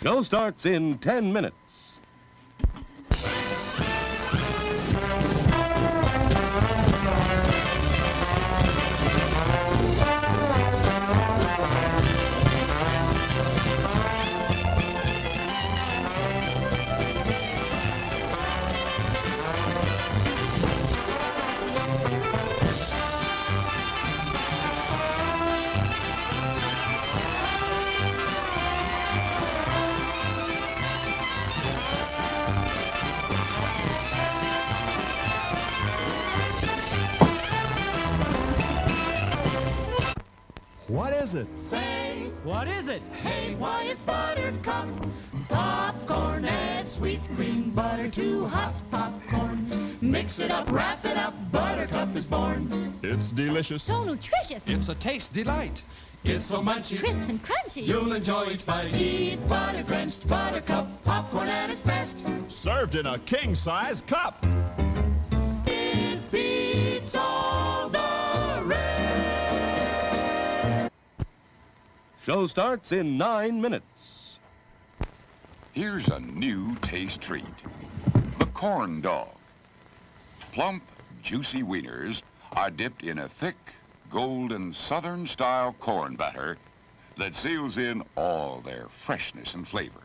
Show starts in 10 minutes. What is it? Say, what is it? Hey, why it's Buttercup. Popcorn and sweet cream butter, too hot popcorn. Mix it up, wrap it up, Buttercup is born. It's delicious. So nutritious. It's a taste delight. It's so munchy, crisp and crunchy. You'll enjoy each bite. Eat butter-drenched Buttercup popcorn at its best. Served in a king-size cup. It beats all the rest. Show starts in 9 minutes. Here's a new taste treat. The corn dog. Plump, juicy wieners are dipped in a thick, golden Southern-style corn batter that seals in all their freshness and flavor.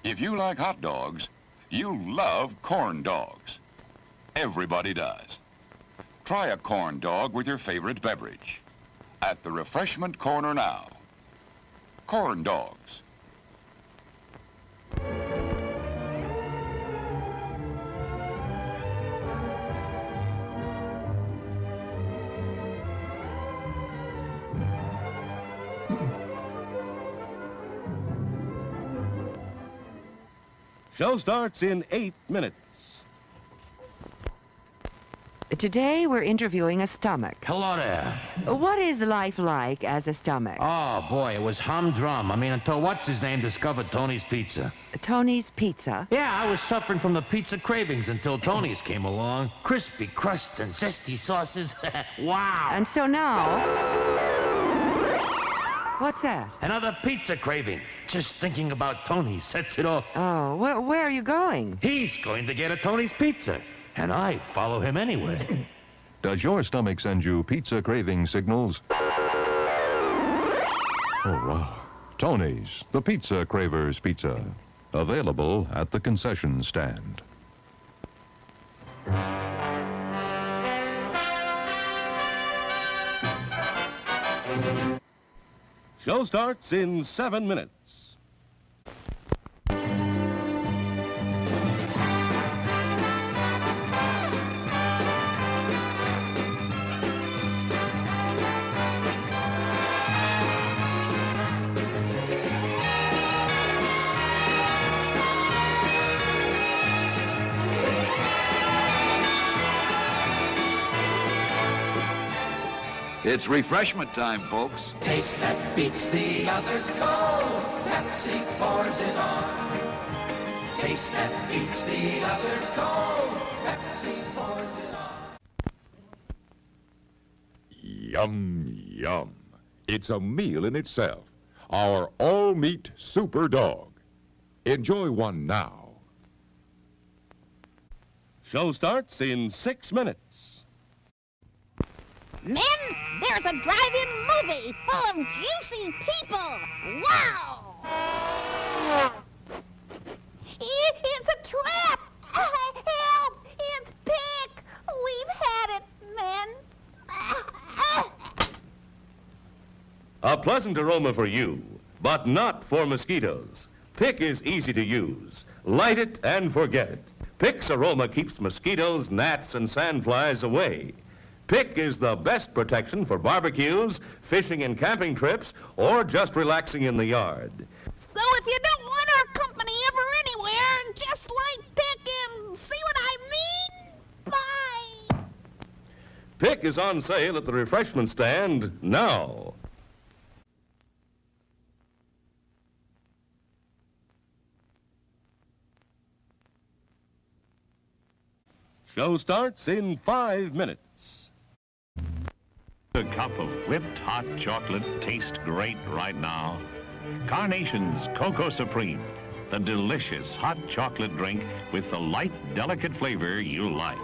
If you like hot dogs, you'll love corn dogs. Everybody does. Try a corn dog with your favorite beverage. At the refreshment corner now. Corn dogs. Show starts in 8 minutes. Today we're interviewing a stomach. Hello there. What is life like as a stomach? Oh, boy, it was humdrum. I mean, until what's-his-name discovered Tony's Pizza. Tony's Pizza? Yeah, I was suffering from the pizza cravings until Tony's came along. Crispy crust and zesty sauces. Wow. And so now... What's that? Another pizza craving. Just thinking about Tony sets it off. Oh, where are you going? He's going to get a Tony's Pizza, and I follow him anyway. Does your stomach send you pizza craving signals? Oh, wow. Tony's, the Pizza Cravers Pizza. Available at the concession stand. Show starts in 7 minutes. It's refreshment time, folks. Taste that beats the others cold. Pepsi pours it on. Taste that beats the others cold. Pepsi pours it on. Yum, yum. It's a meal in itself. Our all-meat super dog. Enjoy one now. Show starts in 6 minutes. Men, there's a drive-in movie full of juicy people. Wow! It's a trap! Help! It's Pick! We've had it, men. A pleasant aroma for you, but not for mosquitoes. Pick is easy to use. Light it and forget it. Pick's aroma keeps mosquitoes, gnats, and sandflies away. Pick is the best protection for barbecues, fishing and camping trips, or just relaxing in the yard. So if you don't want our company ever anywhere, just light Pick and see what I mean? Bye! Pick is on sale at the refreshment stand now. Show starts in 5 minutes. A cup of whipped hot chocolate tastes great right now. Carnation's Cocoa Supreme, the delicious hot chocolate drink with the light, delicate flavor you like.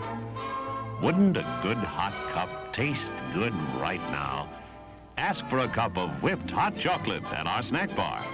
Wouldn't a good hot cup taste good right now? Ask for a cup of whipped hot chocolate at our snack bar.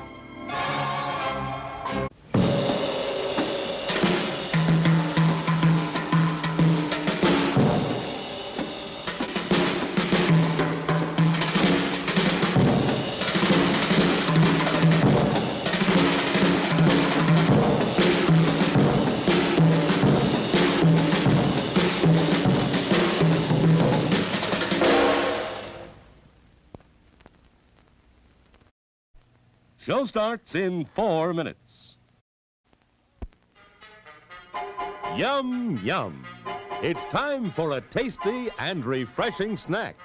Show starts in 4 minutes. Yum, yum. It's time for a tasty and refreshing snack.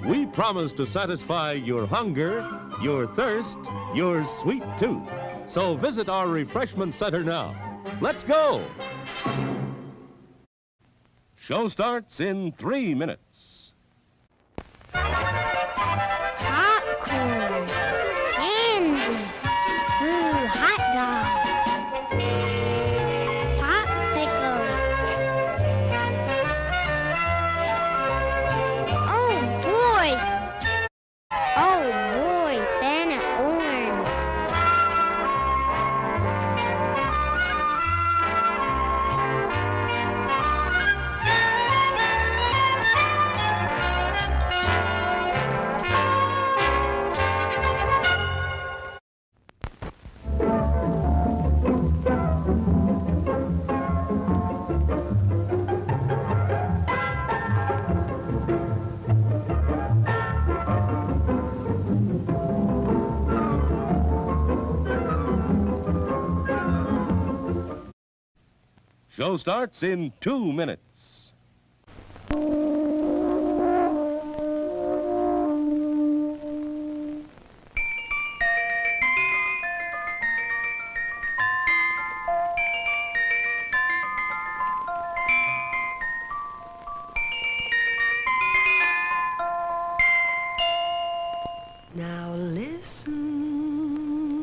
We promise to satisfy your hunger, your thirst, your sweet tooth. So visit our refreshment center now. Let's go! Show starts in 3 minutes. Popcorn, candy, ooh, hot dog, popsicle. Oh boy, banana orange. Show starts in 2 minutes. Now listen,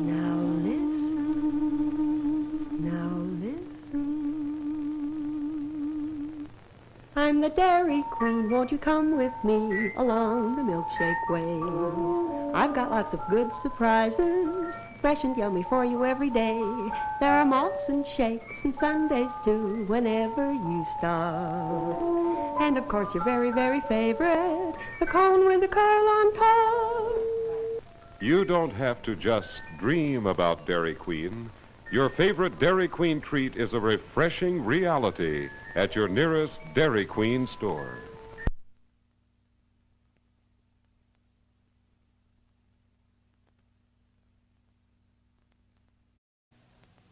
now listen, now listen. I'm the Dairy Queen, won't you come with me along the milkshake way? I've got lots of good surprises, fresh and yummy for you every day. There are malts and shakes and sundaes too, whenever you stop. And of course your very, very favorite, the cone with the curl on top. You don't have to just dream about Dairy Queen. Your favorite Dairy Queen treat is a refreshing reality at your nearest Dairy Queen store.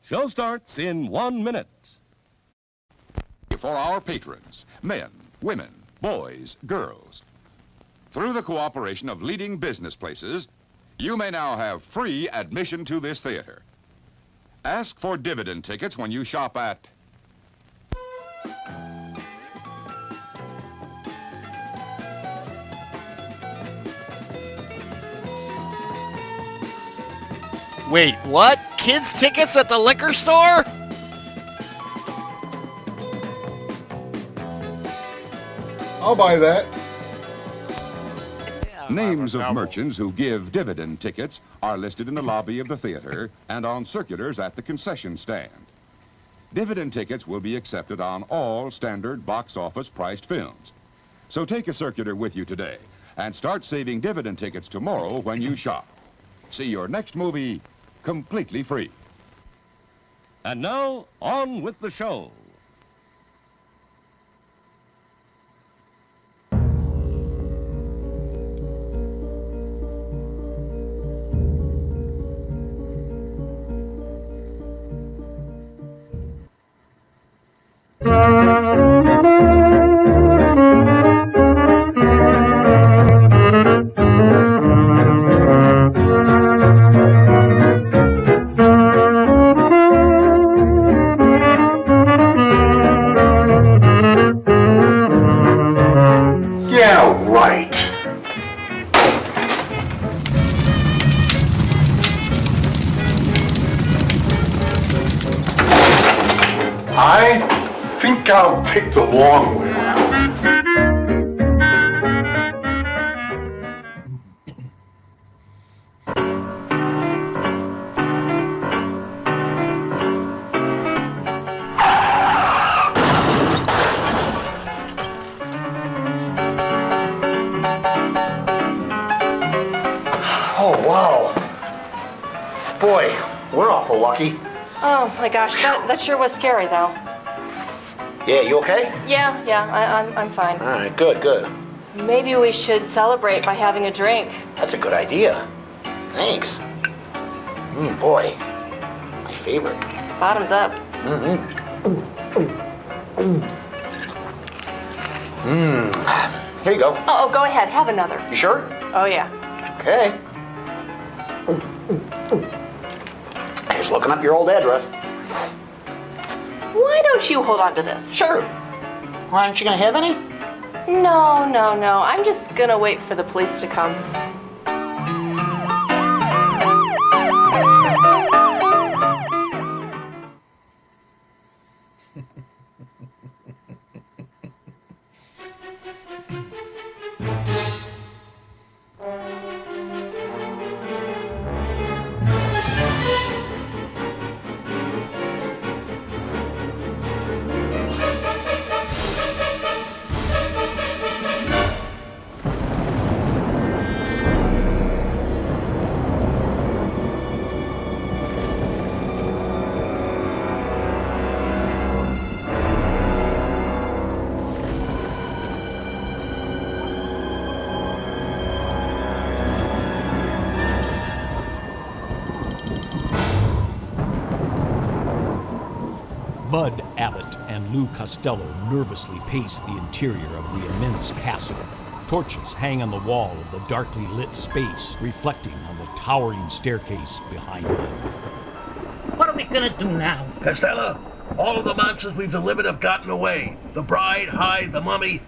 Show starts in 1 minute. For our patrons, men, women, boys, girls. Through the cooperation of leading business places, you may now have free admission to this theater. Ask for dividend tickets when you shop at... Wait, what? Kids' tickets at the liquor store? I'll buy that. Names of merchants who give dividend tickets are listed in the lobby of the theater and on circulars at the concession stand. Dividend tickets will be accepted on all standard box office priced films. So take a circular with you today and start saving dividend tickets tomorrow when you shop. See your next movie completely free. And now, on with the show. I think I'll take the long way. Oh, wow. Boy, we're awful lucky. Oh my gosh, that sure was scary though. Yeah, you okay? Yeah, I'm fine. All right, good. Maybe we should celebrate by having a drink. That's a good idea. Thanks. Boy, my favorite. Bottoms up. Here you go. Oh, go ahead, have another. You sure? Oh yeah. Okay. Here's looking up your old address. Why don't you hold on to this? Sure. Why aren't you gonna have any? No. I'm just gonna wait for the police to come. Bud Abbott and Lou Costello nervously pace the interior of the immense castle. Torches hang on the wall of the darkly lit space, reflecting on the towering staircase behind them. What are we gonna do now? Costello, all of the monsters we've delivered have gotten away. The bride, Hyde, the mummy.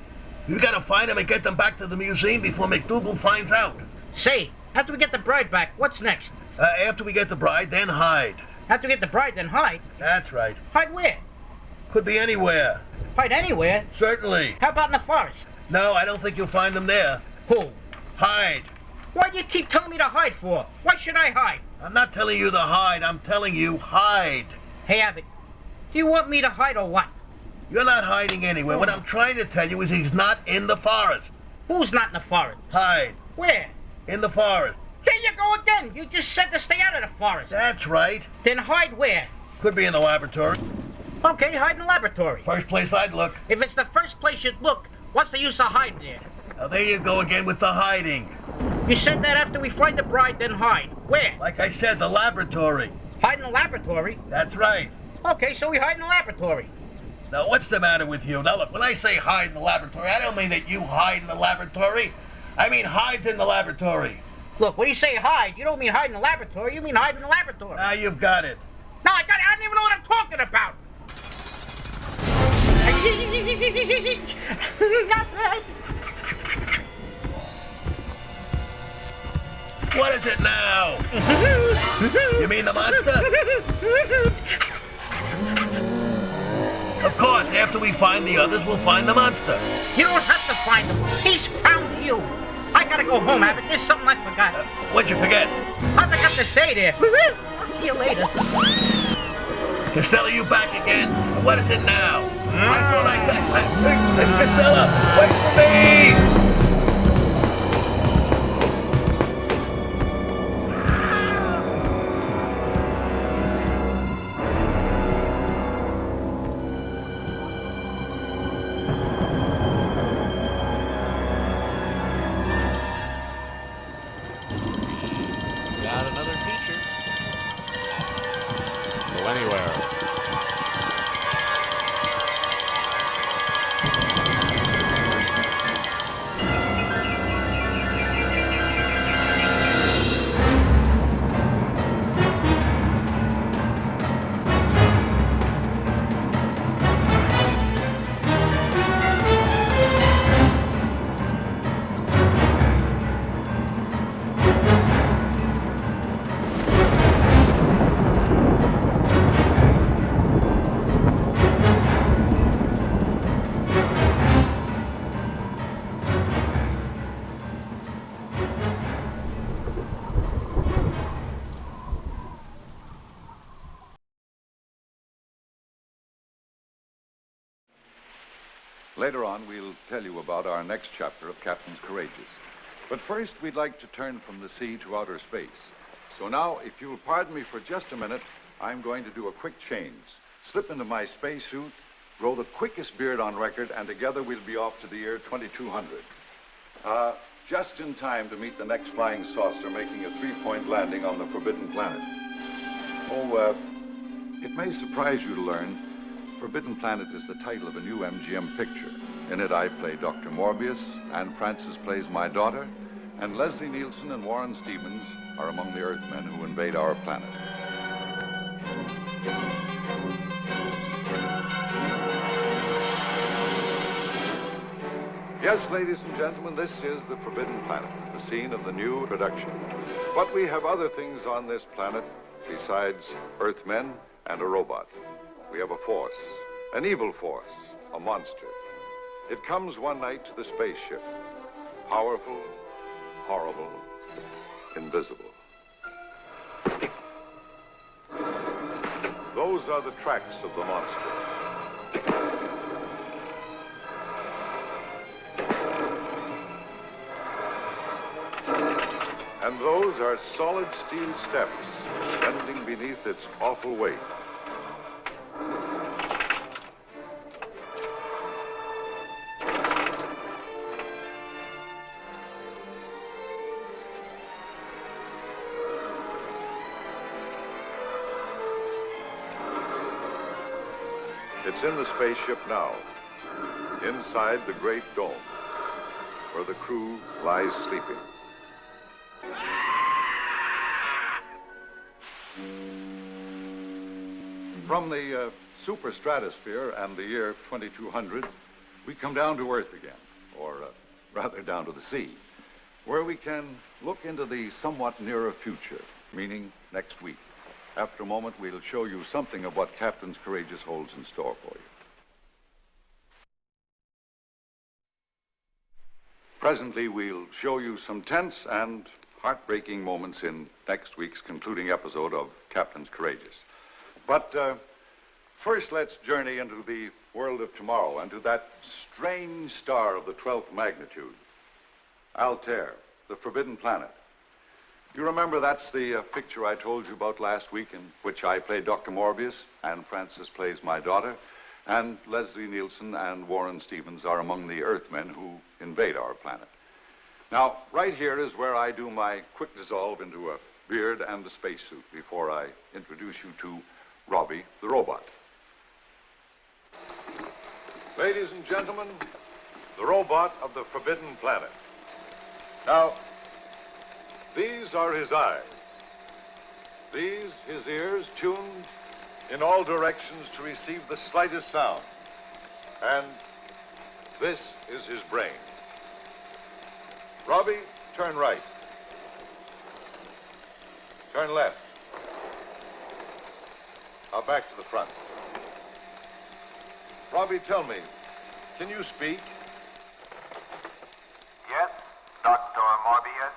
We've got to find them and get them back to the museum before McDougal finds out. Say, after we get the bride back, what's next? After we get the bride, then Hyde. After we get the bride, then Hyde? That's right. Hyde where? Could be anywhere. Hyde anywhere? Certainly. How about in the forest? No, I don't think you'll find them there. Who? Hyde. Why do you keep telling me to hide for? Why should I hide? I'm not telling you to hide. I'm telling you hide. Hey, Abbott, do you want me to hide or what? You're not hiding anywhere. What I'm trying to tell you is he's not in the forest. Who's not in the forest? Hyde. Where? In the forest. There you go again. You just said to stay out of the forest. That's right. Then hide where? Could be in the laboratory. Okay, hide in the laboratory. First place I'd look. If it's the first place you'd look, what's the use of hiding there? Now, there you go again with the hiding. You said that after we find the bride, then hide. Where? Like I said, the laboratory. Hide in the laboratory? That's right. Okay, so we hide in the laboratory. Now, what's the matter with you? Now, look, when I say hide in the laboratory, I don't mean that you hide in the laboratory. I mean hides in the laboratory. Look, when you say hide, you don't mean hide in the laboratory, you mean hide in the laboratory. Now you've got it. No, I don't even know what I'm talking about. What is it now? You mean the monster? Of course, after we find the others, we'll find the monster. You don't have to find them. He's found you. I gotta go home, Abbott. There's something I forgot. What'd you forget? I forgot to stay there. I'll see you later. Costello, you back again? What is it now? I thought I Costello, wait for me! Got another feature. Go anywhere. Later on, we'll tell you about our next chapter of Captains Courageous. But first, we'd like to turn from the sea to outer space. So now, if you'll pardon me for just a minute, I'm going to do a quick change. Slip into my spacesuit, grow the quickest beard on record, and together we'll be off to the year 2200. Just in time to meet the next flying saucer making a 3-point landing on the Forbidden Planet. It may surprise you to learn Forbidden Planet is the title of a new MGM picture. In it, I play Dr. Morbius, Anne Francis plays my daughter, and Leslie Nielsen and Warren Stevens are among the Earthmen who invade our planet. Yes, ladies and gentlemen, this is the Forbidden Planet, the scene of the new production. But we have other things on this planet besides Earthmen and a robot. We have a force, an evil force, a monster. It comes one night to the spaceship. Powerful, horrible, invisible. Those are the tracks of the monster. And those are solid steel steps bending beneath its awful weight. It's in the spaceship now, inside the great dome, where the crew lies sleeping. From the super stratosphere and the year 2200, we come down to Earth again, or rather down to the sea, where we can look into the somewhat nearer future, meaning next week. After a moment, we'll show you something of what Captains Courageous holds in store for you. Presently, we'll show you some tense and heartbreaking moments in next week's concluding episode of Captains Courageous. But first, let's journey into the world of tomorrow and to that strange star of the 12th magnitude, Altair, the Forbidden Planet. You remember that's the picture I told you about last week in which I played Dr. Morbius, Anne Francis plays my daughter, and Leslie Nielsen and Warren Stevens are among the Earthmen who invade our planet. Now, right here is where I do my quick dissolve into a beard and a spacesuit before I introduce you to Robbie the robot. Ladies and gentlemen, the robot of the Forbidden Planet. Now, these are his eyes. These, his ears, tuned in all directions to receive the slightest sound. And this is his brain. Robbie, turn right. Turn left. Now back to the front. Robbie, tell me, can you speak? Yes, Dr. Morbius.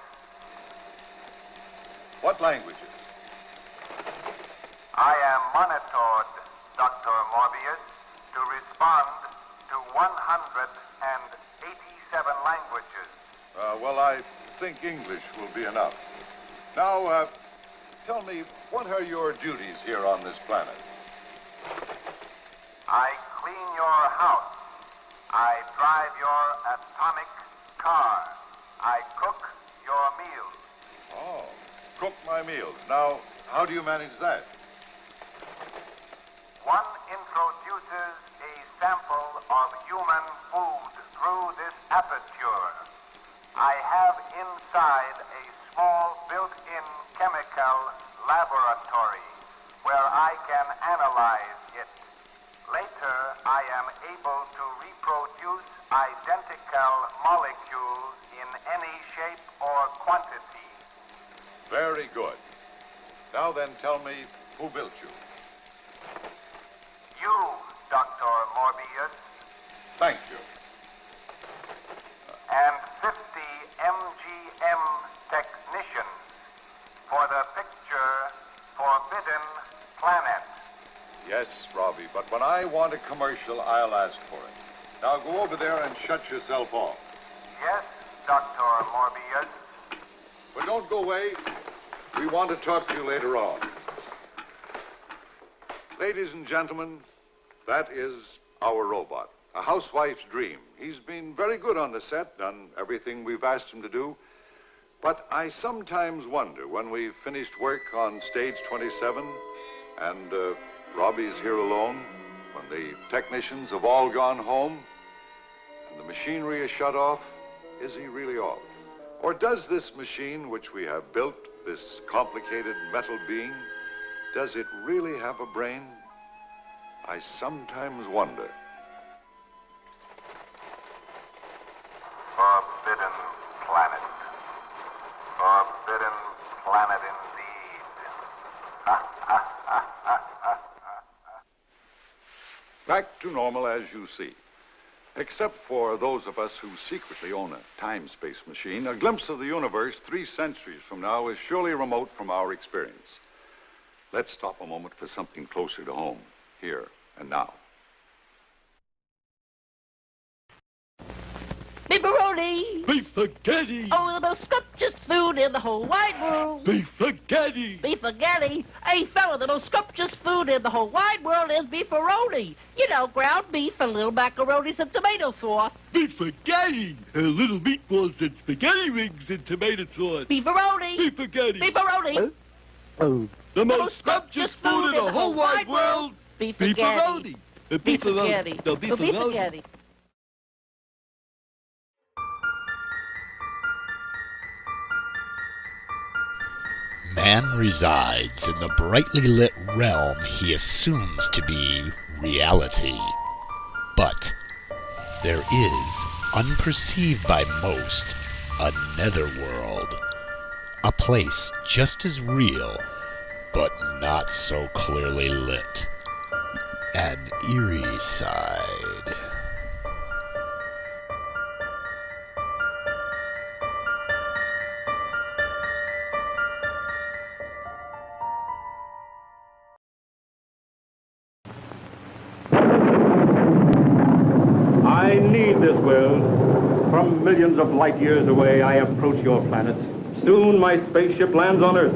What languages? I am monitored, Dr. Morbius, to respond to 187 languages. Well, I think English will be enough. Now, tell me, what are your duties here on this planet? I clean your house. I drive your atomic car. I cook your meals. Oh, cook my meals. Now, how do you manage that? One introduces a sample of human food through this aperture. I have inside a small built-in chemical laboratory where I can analyze it. Later, I am able to reproduce identical molecules in any shape or quantity. Very good. Now then, tell me, who built you? You, Dr. Morbius. Thank you. And 50 MGM technicians for the picture Forbidden Planet. Yes, Robbie, but when I want a commercial, I'll ask for it. Now go over there and shut yourself off. Yes, Dr. Morbius. But don't go away. We want to talk to you later on. Ladies and gentlemen, that is our robot, a housewife's dream. He's been very good on the set, done everything we've asked him to do. But I sometimes wonder, when we've finished work on stage 27 and Robbie's here alone, when the technicians have all gone home and the machinery is shut off, is he really off? Or does this machine which we have built, this complicated metal being, does it really have a brain? I sometimes wonder. Forbidden planet. Forbidden planet indeed. Back to normal, as you see. Except for those of us who secretly own a time-space machine, a glimpse of the universe 3 centuries from now is surely remote from our experience. Let's stop a moment for something closer to home, here and now. Beefaroni! Beef spaghetti! Oh, the most scrumptious food in the whole wide world! Beef spaghetti! Beef spaghetti! Hey, fella, the most scrumptious food in the whole wide world is beefaroni. You know, ground beef and little macaronis and tomato sauce. Beef spaghetti! Little meatballs and spaghetti rings and tomato sauce. Beefaroni! Beef spaghetti! Beefaroni! The most scrumptious food in the whole wide world! Beef spaghetti! Beef spaghetti! No, beef Beef spaghetti! spaghetti! Man resides in the brightly lit realm he assumes to be reality. But there is, unperceived by most, a netherworld. A place just as real, but not so clearly lit. An eerie side. I need this world. From millions of light years away, I approach your planet. Soon my spaceship lands on Earth.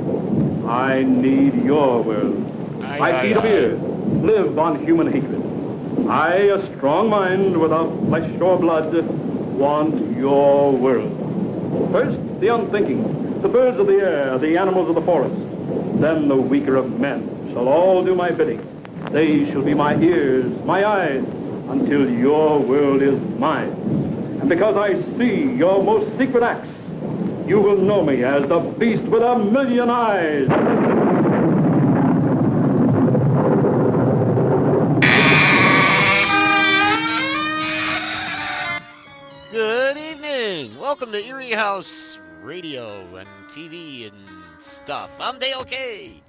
I need your world. I feed fear, live on human hatred. I, a strong mind without flesh or blood, want your world. First, the unthinking, the birds of the air, the animals of the forest. Then the weaker of men shall all do my bidding. They shall be my ears, my eyes, until your world is mine. And because I see your most secret acts, you will know me as the beast with a million eyes. Good evening. Welcome to Eerie House Radio and TV and stuff. I'm Dale Kay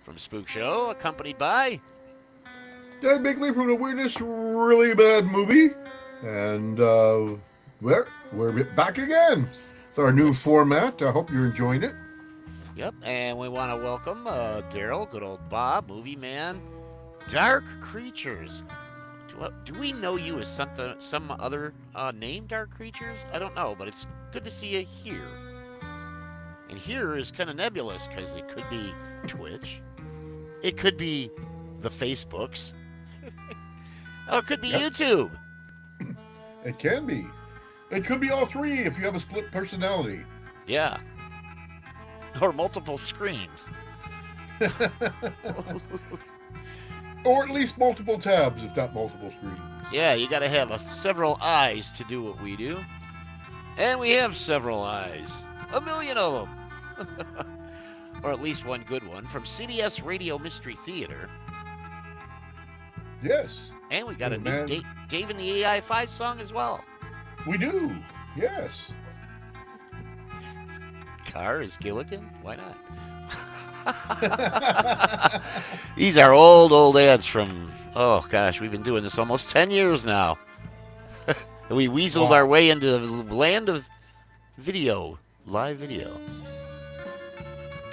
from Spook Show, accompanied by Dave Binkley from the Weirdest Really Bad Movie. And we're back again. It's our new format. I hope you're enjoying it. Yep, and we want to welcome Daryl, good old Bob, Movie Man, Dark Creatures. Do we know you as some other name, Dark Creatures? I don't know, but it's good to see you here. And here is kind of nebulous because it could be Twitch, it could be the Facebooks, or it could be YouTube. It can be. It could be all three if you have a split personality. Yeah. Or multiple screens. Or at least multiple tabs, if not multiple screens. Yeah, you got to have several eyes to do what we do. And we have several eyes. 1 million of them. Or at least one good one from CBS Radio Mystery Theater. Yes. And we got a new Dave and the A.I. 5 song as well. We do. Yes. Carr is Gilligan? Why not? These are old ads from, oh gosh, we've been doing this almost 10 years now. We weaseled our way into the land of video, live video.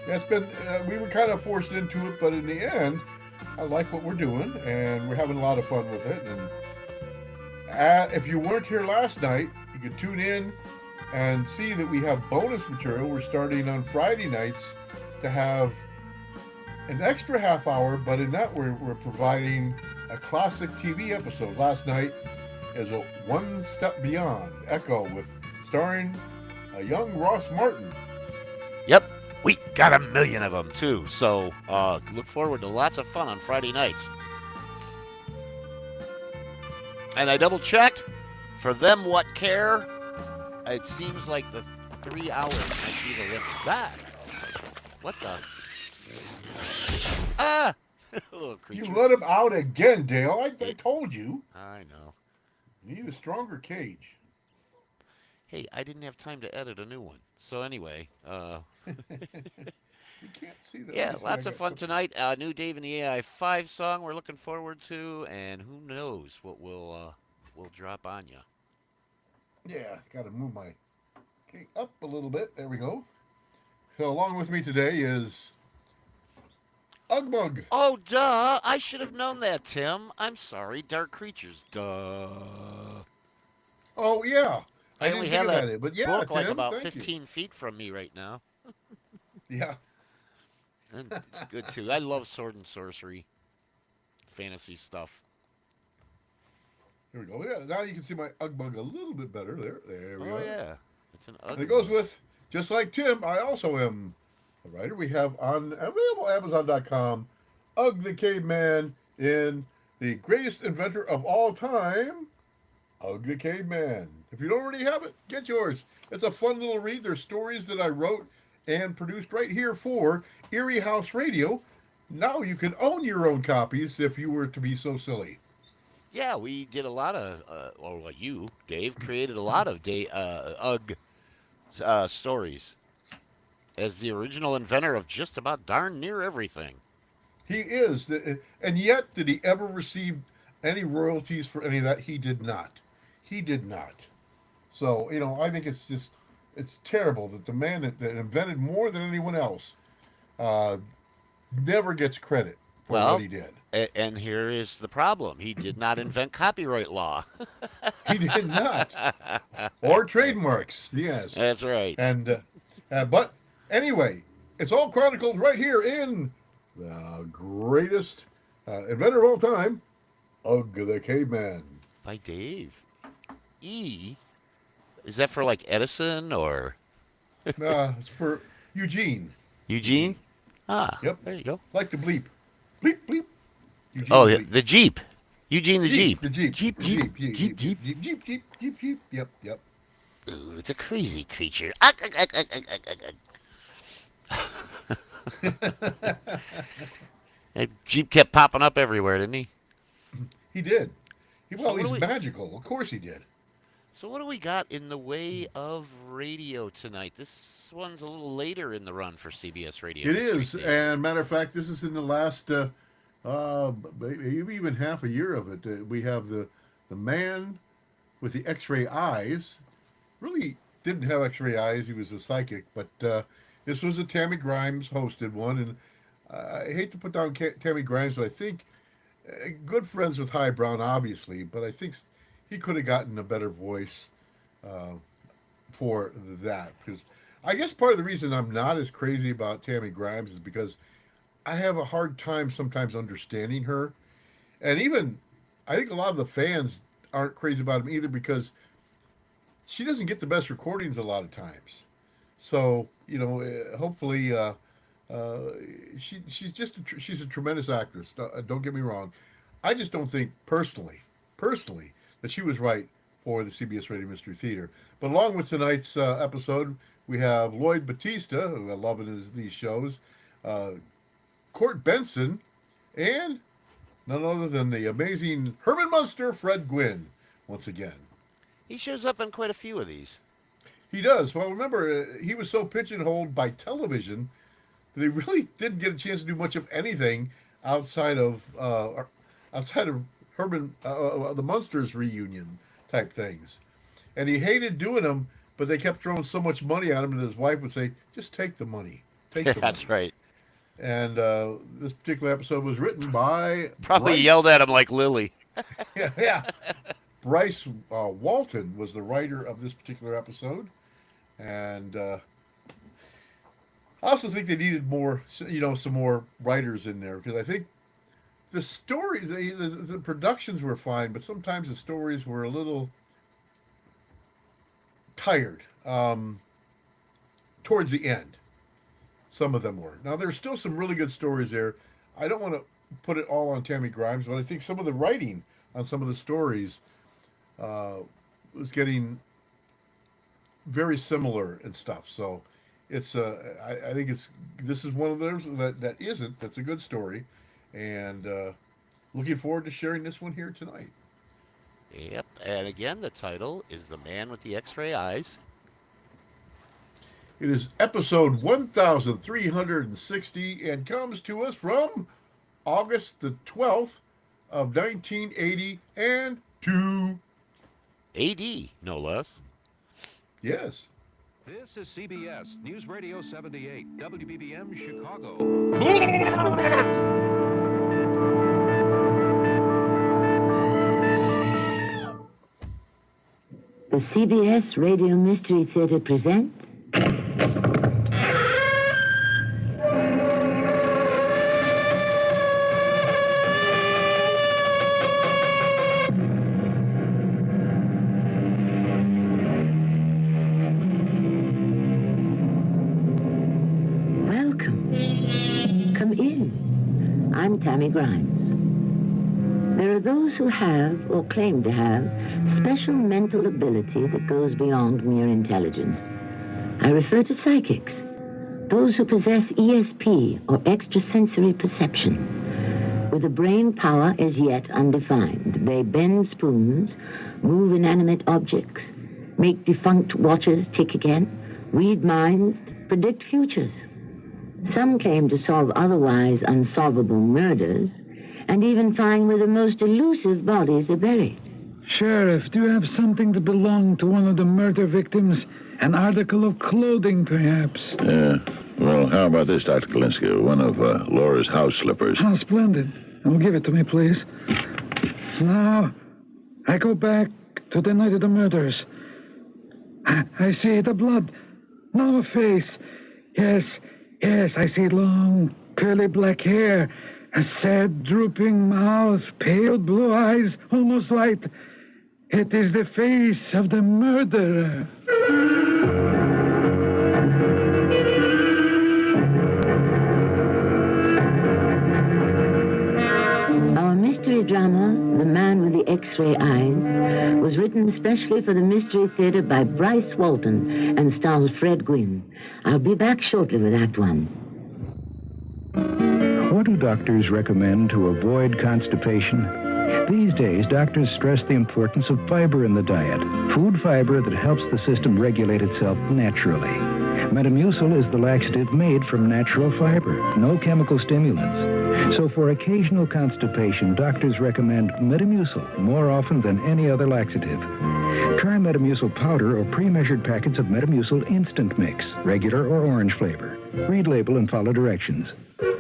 Yeah, it's been, we were kind of forced into it, but in the end, I like what we're doing, and we're having a lot of fun with it. And If you weren't here last night, you can tune in and see that we have bonus material. We're starting on Friday nights to have an extra half hour, but in that we're providing a classic TV episode. Last night is a One Step Beyond Echo with starring a young Ross Martin. Yep, we got a million of them too. So look forward to lots of fun on Friday nights. And I double checked for them what care. It seems like the 3 hours might be the limit. That. What the? Ah! Little creature. You let him out again, Dale. I told you. I know. You need a stronger cage. Hey, I didn't have time to edit a new one. So anyway, You can't see that. yeah, lots of fun tonight. New Dave and the AI 5 song we're looking forward to, and who knows what will drop on you. Yeah, got to move my cake up a little bit. There we go. So along with me today is Ugmug. Oh, duh. I should have known that, Tim. I'm sorry. Dark Creatures. Duh. Oh, yeah. I didn't only think have about that it, but yeah, book Tim, like about thank 15 feet from me right now. Yeah. And it's good, too. I love sword and sorcery. Fantasy stuff. Here we go. Yeah, now you can see my Ugmug a little bit better. There we go. Oh, yeah. It's an ugly. And it goes with, just like Tim, I also am a writer. We have on available Amazon.com, Ugg the Caveman in the greatest inventor of all time, Ugg the Caveman. If you don't already have it, get yours. It's a fun little read. There's stories that I wrote and produced right here for Eerie House Radio. Now you can own your own copies if you were to be so silly. Yeah, we did a lot of, you, Dave, created a lot of Ugg stories as the original inventor of just about darn near everything. He is. And yet, did he ever receive any royalties for any of that? He did not. He did not. So, I think it's terrible that the man that invented more than anyone else never gets credit for what he did. And here is the problem. He did not invent copyright law. He did not. Or trademarks, yes. That's right. And but anyway, it's all chronicled right here in the greatest inventor of all time, Ugg the Caveman. By Dave E. Is that for like Edison or? It's for Eugene. Eugene? Ah, yep. There you go. Like the bleep. Bleep, bleep. Eugene the Jeep. Eugene the Jeep. The Jeep. Jeep. Yep. Ooh, it's a crazy creature. That Jeep kept popping up everywhere, didn't he? He did. He's So magical. Of course he did. So what do we got in the way of radio tonight? This one's a little later in the run for CBS Radio. It is. And matter of fact, this is in the last maybe even half a year of it. We have the man with the X-ray eyes. Really didn't have X-ray eyes. He was a psychic. But this was a Tammy Grimes hosted one. And I hate to put down Tammy Grimes, but I think good friends with High Brown, obviously. But I think he could have gotten a better voice for that. Because I guess part of the reason I'm not as crazy about Tammy Grimes is because I have a hard time sometimes understanding her. And even, I think a lot of the fans aren't crazy about him either because she doesn't get the best recordings a lot of times. So, hopefully she's a tremendous actress. Don't get me wrong. I just don't think personally, that she was right for the CBS Radio Mystery Theater. But along with tonight's episode, we have Lloyd Bautista, who I love in these shows, Court Benson, and none other than the amazing Herman Munster, Fred Gwynn, once again. He shows up in quite a few of these. He does. Well, remember, he was so pigeonholed by television that he really didn't get a chance to do much of anything outside of Herman, the Munsters reunion type things. And he hated doing them, but they kept throwing so much money at him, and his wife would say, just take the money. That's right. And this particular episode was written by... Probably yelled at him like Lily. Yeah. Bryce Walton was the writer of this particular episode, and I also think they needed more, some more writers in there, because I think the stories, the productions were fine, but sometimes the stories were a little tired towards the end. Some of them were. Now, there's still some really good stories there. I don't want to put it all on Tammy Grimes, but I think some of the writing on some of the stories was getting very similar and stuff. So it's I think this is one of those that's a good story, and looking forward to sharing this one here tonight. Yep, and again, the title is The Man with the X-Ray Eyes. It is episode 1360 and comes to us from August the 12th of 1982. AD, no less. Yes. This is CBS News Radio 78, WBBM Chicago. The CBS Radio Mystery Theater presents Tammy Grimes. There are those who have, or claim to have, special mental ability that goes beyond mere intelligence. I refer to psychics, those who possess ESP, or extrasensory perception. With a brain power as yet undefined, they bend spoons, move inanimate objects, make defunct watches tick again, read minds, predict futures. Some claim to solve otherwise unsolvable murders, and even find where the most elusive bodies are buried. Sheriff, do you have something that belonged to one of the murder victims? An article of clothing, perhaps? Yeah. Well, how about this, Dr. Kalinsky? One of Laura's house slippers. How splendid. Well, give it to me, please. Now, I go back to the night of the murders. I see the blood. No, a face. Yes, I see long, curly black hair, a sad, drooping mouth, pale blue eyes, almost light. It is the face of the murderer. Our mystery drama, The Man with the X-Ray Eyes, was written especially for the Mystery Theater by Bryce Walton and stars Fred Gwynne. I'll be back shortly with Act One. What do doctors recommend to avoid constipation? These days, doctors stress the importance of fiber in the diet, food fiber that helps the system regulate itself naturally. Metamucil is the laxative made from natural fiber, no chemical stimulants. So for occasional constipation, doctors recommend Metamucil more often than any other laxative. Try Metamucil powder or pre-measured packets of Metamucil Instant Mix, regular or orange flavor. Read label and follow directions.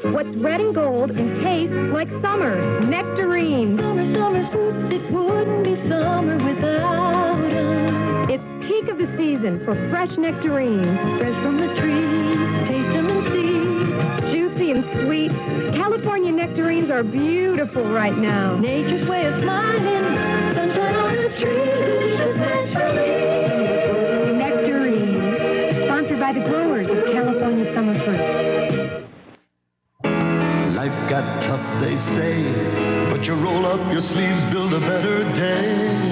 What's red and gold and tastes like summer? Nectarines. Summer fruits, it wouldn't be summer without them. It's peak of the season for fresh nectarines. Fresh from the trees, taste them and see. Juicy and sweet. California nectarines are beautiful right now. Nature's way of smiling. Sunshine on the trees, especially. Nectarines. Sponsored by the growers of California summer fruit. Life got tough, they say, but you roll up your sleeves, build a better day.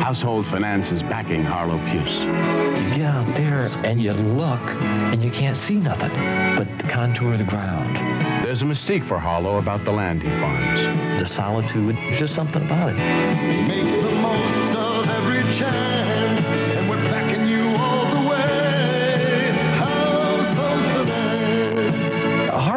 Household Finance is backing Harlow Puce. You get out there and you look and you can't see nothing but the contour of the ground. There's a mystique for Harlow about the land he farms. The solitude, there's just something about it. Make the most of every chance, and we're backing you all the way. Household Finance.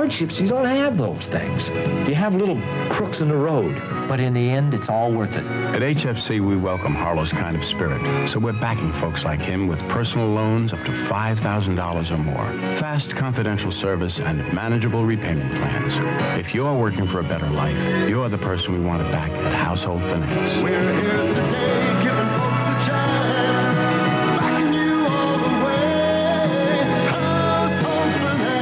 hardships, you don't have those things. You have little crooks in the road, but in the end, it's all worth it. At HFC, we welcome Harlow's kind of spirit, so we're backing folks like him with personal loans up to $5,000 or more, fast confidential service, and manageable repayment plans. If you're working for a better life, you're the person we want to back at Household Finance. We're here today, giving folks a chance, backing you all the way. Household Finance.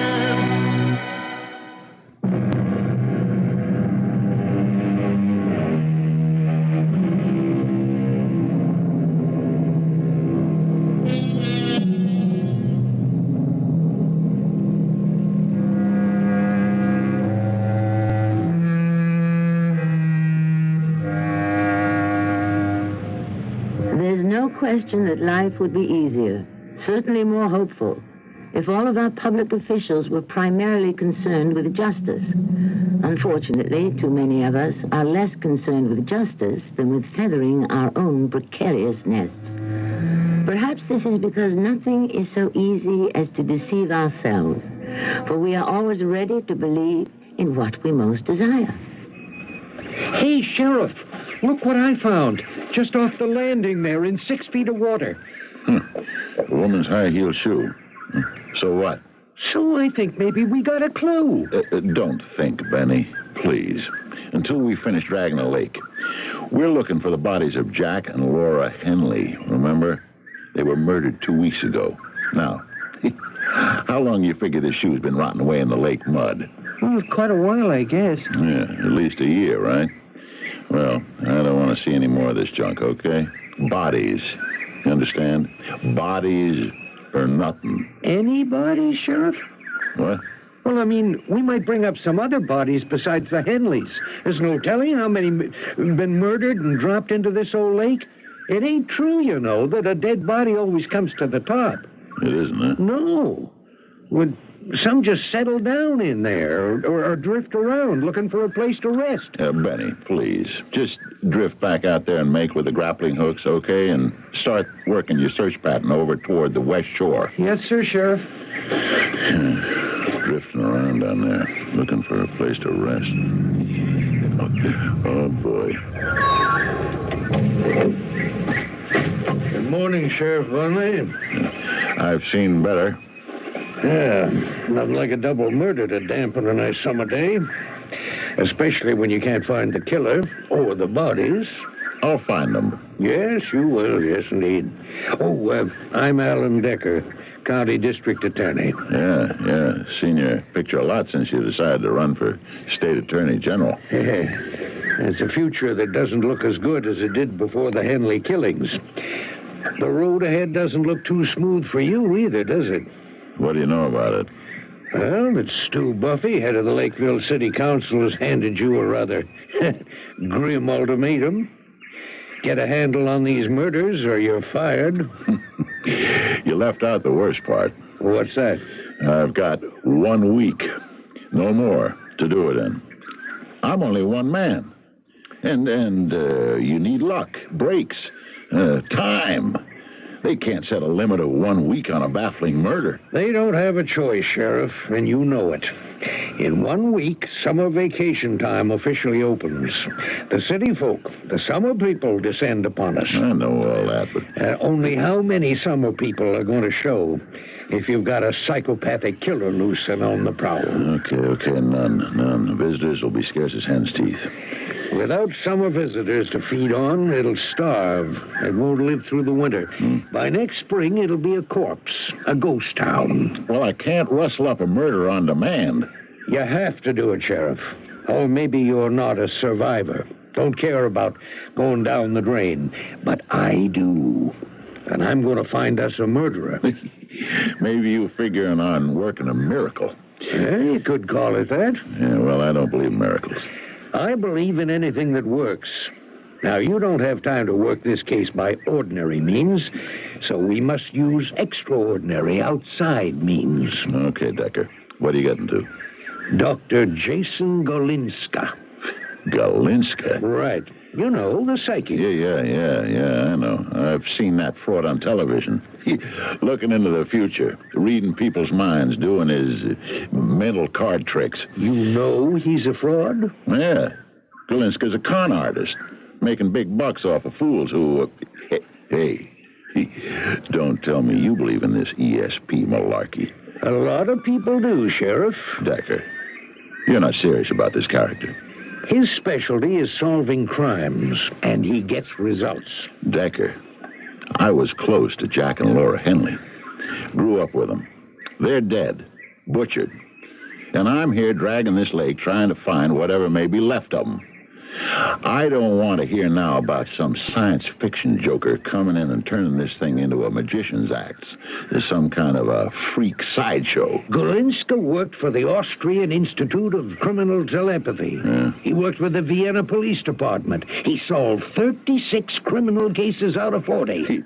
There's no question that life would be easier, certainly more hopeful, if all of our public officials were primarily concerned with justice. Unfortunately, too many of us are less concerned with justice than with feathering our own precarious nests. Perhaps this is because nothing is so easy as to deceive ourselves, for we are always ready to believe in what we most desire. Hey, Sheriff, look what I found. Just off the landing there in 6 feet of water. A woman's high-heeled shoe. So what? So I think maybe we got a clue. Don't think, Benny. Please. Until we finish dragging the lake. We're looking for the bodies of Jack and Laura Henley, remember? They were murdered 2 weeks ago. Now, how long you figure this shoe's been rotting away in the lake mud? Well, quite a while, I guess. Yeah, at least a year, right? Well, I don't want to see any more of this junk, okay? Bodies. You understand? Bodies or nothing. Any bodies, Sheriff? What? Well, I mean, we might bring up some other bodies besides the Henleys. There's no telling how many been murdered and dropped into this old lake. It ain't true, you know, that a dead body always comes to the top. It isn't, huh? No. Would some just settle down in there or drift around looking for a place to rest? Benny, please. Just drift back out there and make with the grappling hooks, okay? And start working your search pattern over toward the west shore. Yes, sir, Sheriff. Drifting around down there, looking for a place to rest. Oh, boy. Good morning, Sheriff Vonley. I've seen better. Yeah, nothing like a double murder to dampen a nice summer day. Especially when you can't find the killer or the bodies. I'll find them. Yes, you will. Yes, indeed. Oh, I'm Alan Decker, County District Attorney. Yeah. Seen your picture a lot since you decided to run for State Attorney General. It's a future that doesn't look as good as it did before the Henley killings. The road ahead doesn't look too smooth for you either, does it? What do you know about it? Well, that Stu Buffy, head of the Lakeville City Council, has handed you a rather grim ultimatum. Get a handle on these murders or you're fired. You left out the worst part. What's that? I've got 1 week, no more, to do it in. I'm only one man. And you need luck, breaks, time. They can't set a limit of 1 week on a baffling murder. They don't have a choice, Sheriff, and you know it. In 1 week, summer vacation time officially opens. The city folk, the summer people, descend upon us. I know all that, but... Only how many summer people are going to show if you've got a psychopathic killer loose and on the prowl? Okay, none. Visitors will be scarce as hen's teeth. Without summer visitors to feed on, it'll starve. It won't live through the winter. By next spring, it'll be a corpse, a ghost town. Well, I can't rustle up a murder on demand. You have to do it, Sheriff. Or maybe you're not a survivor. Don't care about going down the drain. But I do. And I'm going to find us a murderer. Maybe you're figuring on working a miracle. Yeah, you could call it that. Yeah, well, I don't believe in miracles. I believe in anything that works. Now, you don't have time to work this case by ordinary means, so we must use extraordinary outside means. Okay, Decker. What are you getting to? Dr. Jason Golinska. Galinska? Right. You know, the psychic. Yeah, I know. I've seen that fraud on television. Looking into the future, reading people's minds, doing his mental card tricks. You know he's a fraud? Yeah. Galinska's a con artist, making big bucks off of fools who... Hey, don't tell me you believe in this ESP malarkey. A lot of people do, Sheriff. Decker, you're not serious about this character. His specialty is solving crimes, and he gets results. Decker, I was close to Jack and Laura Henley. Grew up with them. They're dead, butchered. And I'm here dragging this lake trying to find whatever may be left of them. I don't want to hear now about some science fiction joker coming in and turning this thing into a magician's act. There's some kind of a freak sideshow. Galinska worked for the Austrian Institute of Criminal Telepathy. Yeah. He worked with the Vienna Police Department. He solved 36 criminal cases out of 40.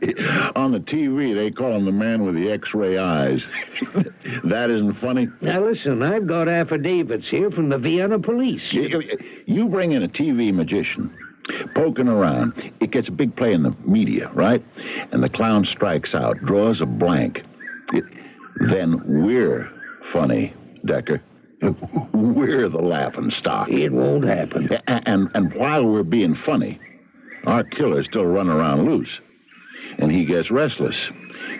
On the TV, they call him the man with the X-ray eyes. That isn't funny? Now, listen, I've got affidavits here from the Vienna Police. You bring in a TV magician, poking around. It gets a big play in the media, right? And the clown strikes out, draws a blank. Then we're funny, Decker. We're the laughing stock. It won't happen. And while we're being funny, our killer's still running around loose. And he gets restless.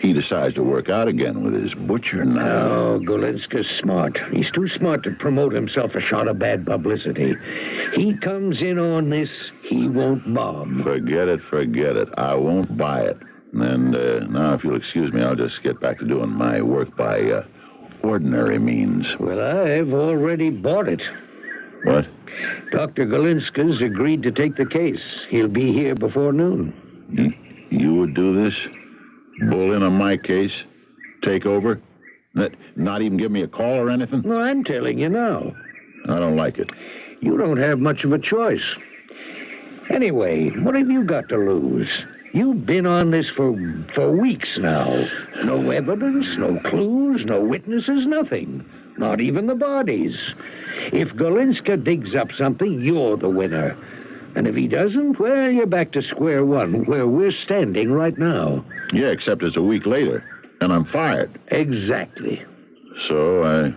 He decides to work out again with his butcher knife. Oh, Galinska's smart. He's too smart to promote himself a shot of bad publicity. He comes in on this, he won't bomb. Forget it. I won't buy it. And now, if you'll excuse me, I'll just get back to doing my work by ordinary means. Well, I've already bought it. What? Dr. Galinska's agreed to take the case. He'll be here before noon. You would do this? Bull in on my case? Take over? Not even give me a call or anything? No, I'm telling you now. I don't like it. You don't have much of a choice. Anyway, what have you got to lose? You've been on this for weeks now. No evidence, no clues, no witnesses, nothing. Not even the bodies. If Galinska digs up something, you're the winner. And if he doesn't, well, you're back to square one, where we're standing right now. Yeah, except it's a week later, and I'm fired. Exactly. So I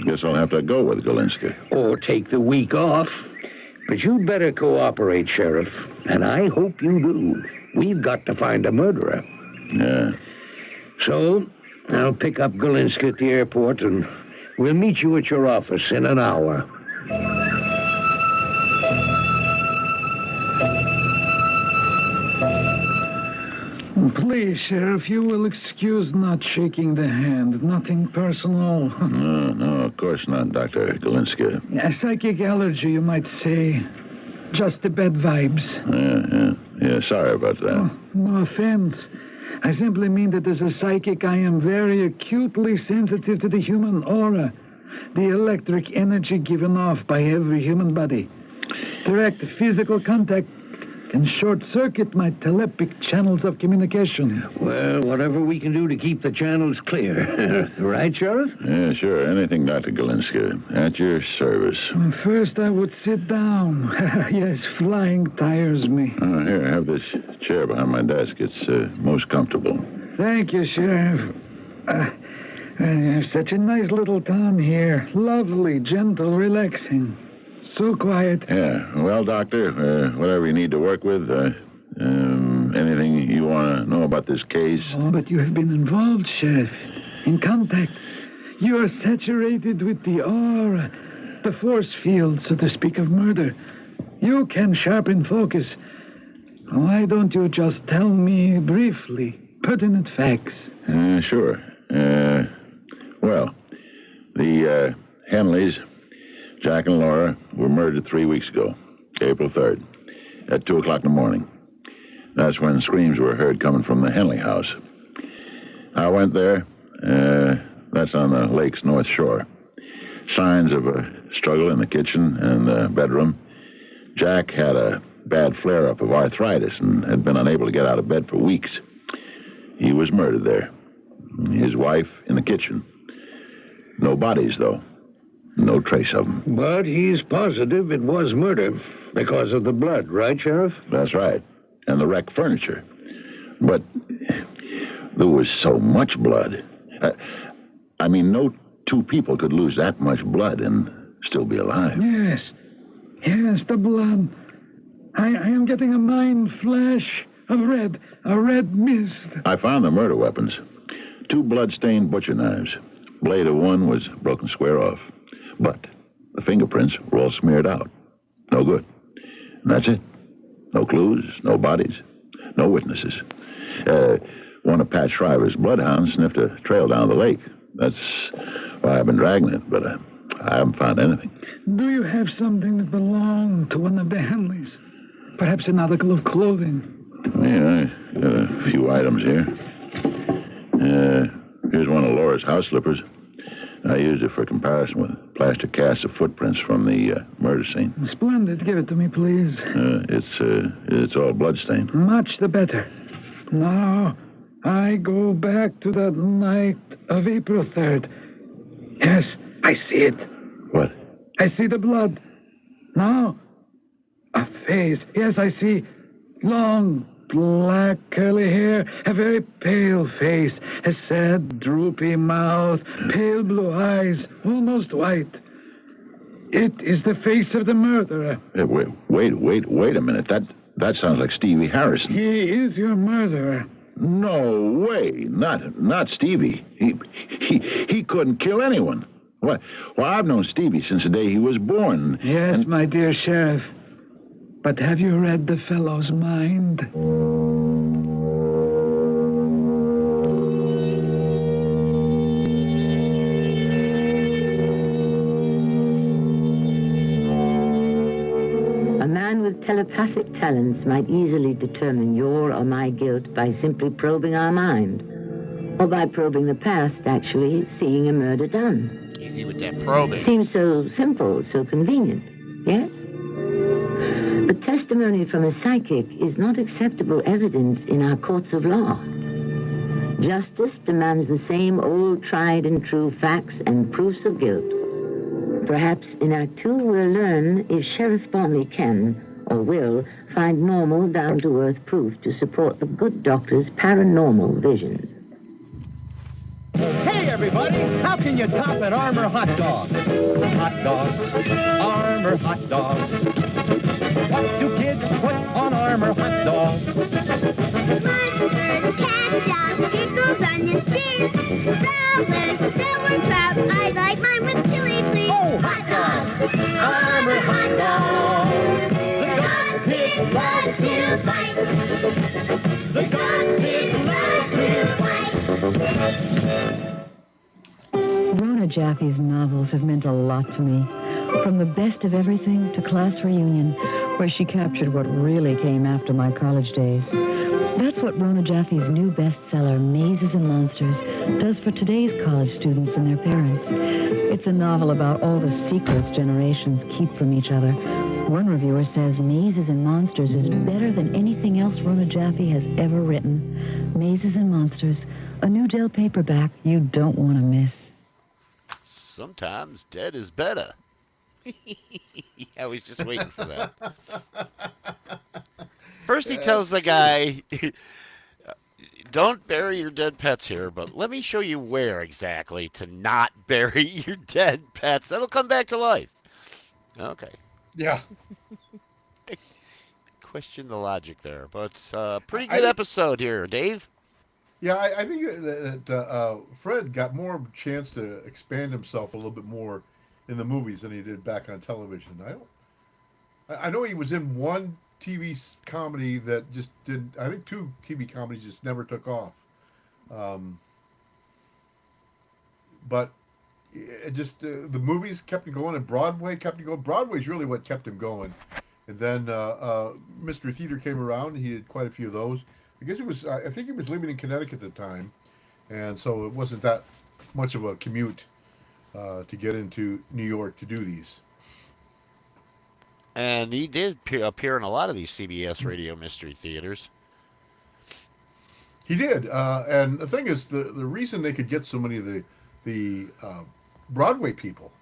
guess I'll have to go with Galinska. Or take the week off. But you'd better cooperate, Sheriff. And I hope you do. We've got to find a murderer. Yeah. So, I'll pick up Galinska at the airport, and we'll meet you at your office in an hour. Please, Sheriff, you will excuse not shaking the hand. Nothing personal. No, of course not, Dr. Galinska. A psychic allergy, you might say. Just the bad vibes. Yeah, sorry about that. Oh, no offense. I simply mean that as a psychic, I am very acutely sensitive to the human aura, the electric energy given off by every human body. Direct physical contact can short-circuit my telepathic channels of communication. Well, whatever we can do to keep the channels clear. Right, Sheriff? Yeah, sure. Anything, Dr. Galinska. At your service. First, I would sit down. Yes, flying tires me. Here, have this chair behind my desk. It's most comfortable. Thank you, Sheriff. Such a nice little town here. Lovely, gentle, relaxing. So quiet. Yeah. Well, Doctor, whatever you need to work with, anything you want to know about this case? Oh, but you have been involved, Sheriff. In contact. You are saturated with the aura, the force field, so to speak, of murder. You can sharpen focus. Why don't you just tell me briefly, pertinent facts? Sure. Well, the Henleys, Jack and Laura, were murdered 3 weeks ago, April 3rd, at 2 o'clock in the morning. That's when screams were heard coming from the Henley house. I went there. That's on the lake's north shore. Signs of a struggle in the kitchen and the bedroom. Jack had a bad flare-up of arthritis and had been unable to get out of bed for weeks. He was murdered there. His wife in the kitchen. No bodies, though. No trace of him. But he's positive it was murder because of the blood, right, Sheriff? That's right. And the wrecked furniture. But there was so much blood. I mean, no two people could lose that much blood and still be alive. Yes, the blood. I am getting a mind flash of red, a red mist. I found the murder weapons. 2 blood-stained butcher knives. Blade of one was broken square off. But the fingerprints were all smeared out. No good. And that's it. No clues, no bodies, no witnesses. One of Pat Shriver's bloodhounds sniffed a trail down the lake. That's why I've been dragging it, but I haven't found anything. Do you have something that belonged to one of the Henleys? Perhaps an article of clothing? Yeah, I got a few items here. Here's one of Laura's house slippers. I used it for comparison with plaster casts of footprints from the murder scene. Splendid. Give it to me, please. It's all bloodstained. Much the better. Now, I go back to that night of April 3rd. Yes, I see it. What? I see the blood. Now, a face. Yes, I see long, black, curly hair, a very pale face, a sad, droopy mouth, pale blue eyes, almost white. It is the face of the murderer. Hey, wait a minute. That sounds like Stevie Harrison. He is your murderer. No way. Not Stevie. He couldn't kill anyone. Well, I've known Stevie since the day he was born. Yes, my dear Sheriff. But have you read the fellow's mind? A man with telepathic talents might easily determine your or my guilt by simply probing our mind. Or by probing the past, actually seeing a murder done. Easy with that probing. Seems so simple, so convenient, yes? But testimony from a psychic is not acceptable evidence in our courts of law. Justice demands the same old tried and true facts and proofs of guilt. Perhaps in Act 2 we'll learn if Sheriff Bonley can, or will, find normal, down-to-earth proof to support the good doctor's paranormal visions. Hey, everybody, how can you top an Armour hot dog? Hot dog, Armour hot dog. What do kids put on Armour hot dog? Mustard, ketchup, pickles, onions, cheese, salad, silver crab. I like mine with chili, please. Oh, hot dog, Armour hot dog. The God pig loves his bite. The God pig loves his bite. Rona Jaffe's novels have meant a lot to me. From The Best of Everything to Class Reunion, where she captured what really came after my college days. That's what Rona Jaffe's new bestseller, Mazes and Monsters, does for today's college students and their parents. It's a novel about all the secrets generations keep from each other. One reviewer says Mazes and Monsters is better than anything else Rona Jaffe has ever written. Mazes and Monsters, a new Dell paperback you don't want to miss. Sometimes dead is better. I was just waiting for that. First he tells the guy, don't bury your dead pets here, but let me show you where exactly to not bury your dead pets. That'll come back to life. Okay. Yeah. Question the logic there, but pretty good episode here, Dave. Yeah, I think that Fred got more chance to expand himself a little bit more in the movies than he did back on television. I know he was in one TV comedy that just did. I think 2 TV comedies just never took off. But it just the movies kept him going, and Broadway kept him going. Broadway's really what kept him going. And then Mystery Theater came around. He did quite a few of those. I guess it was. I think he was living in Connecticut at the time, and so it wasn't that much of a commute to get into New York to do these. And he did appear in a lot of these CBS Radio Mystery Theaters. He did, and the thing is, the reason they could get so many of the Broadway people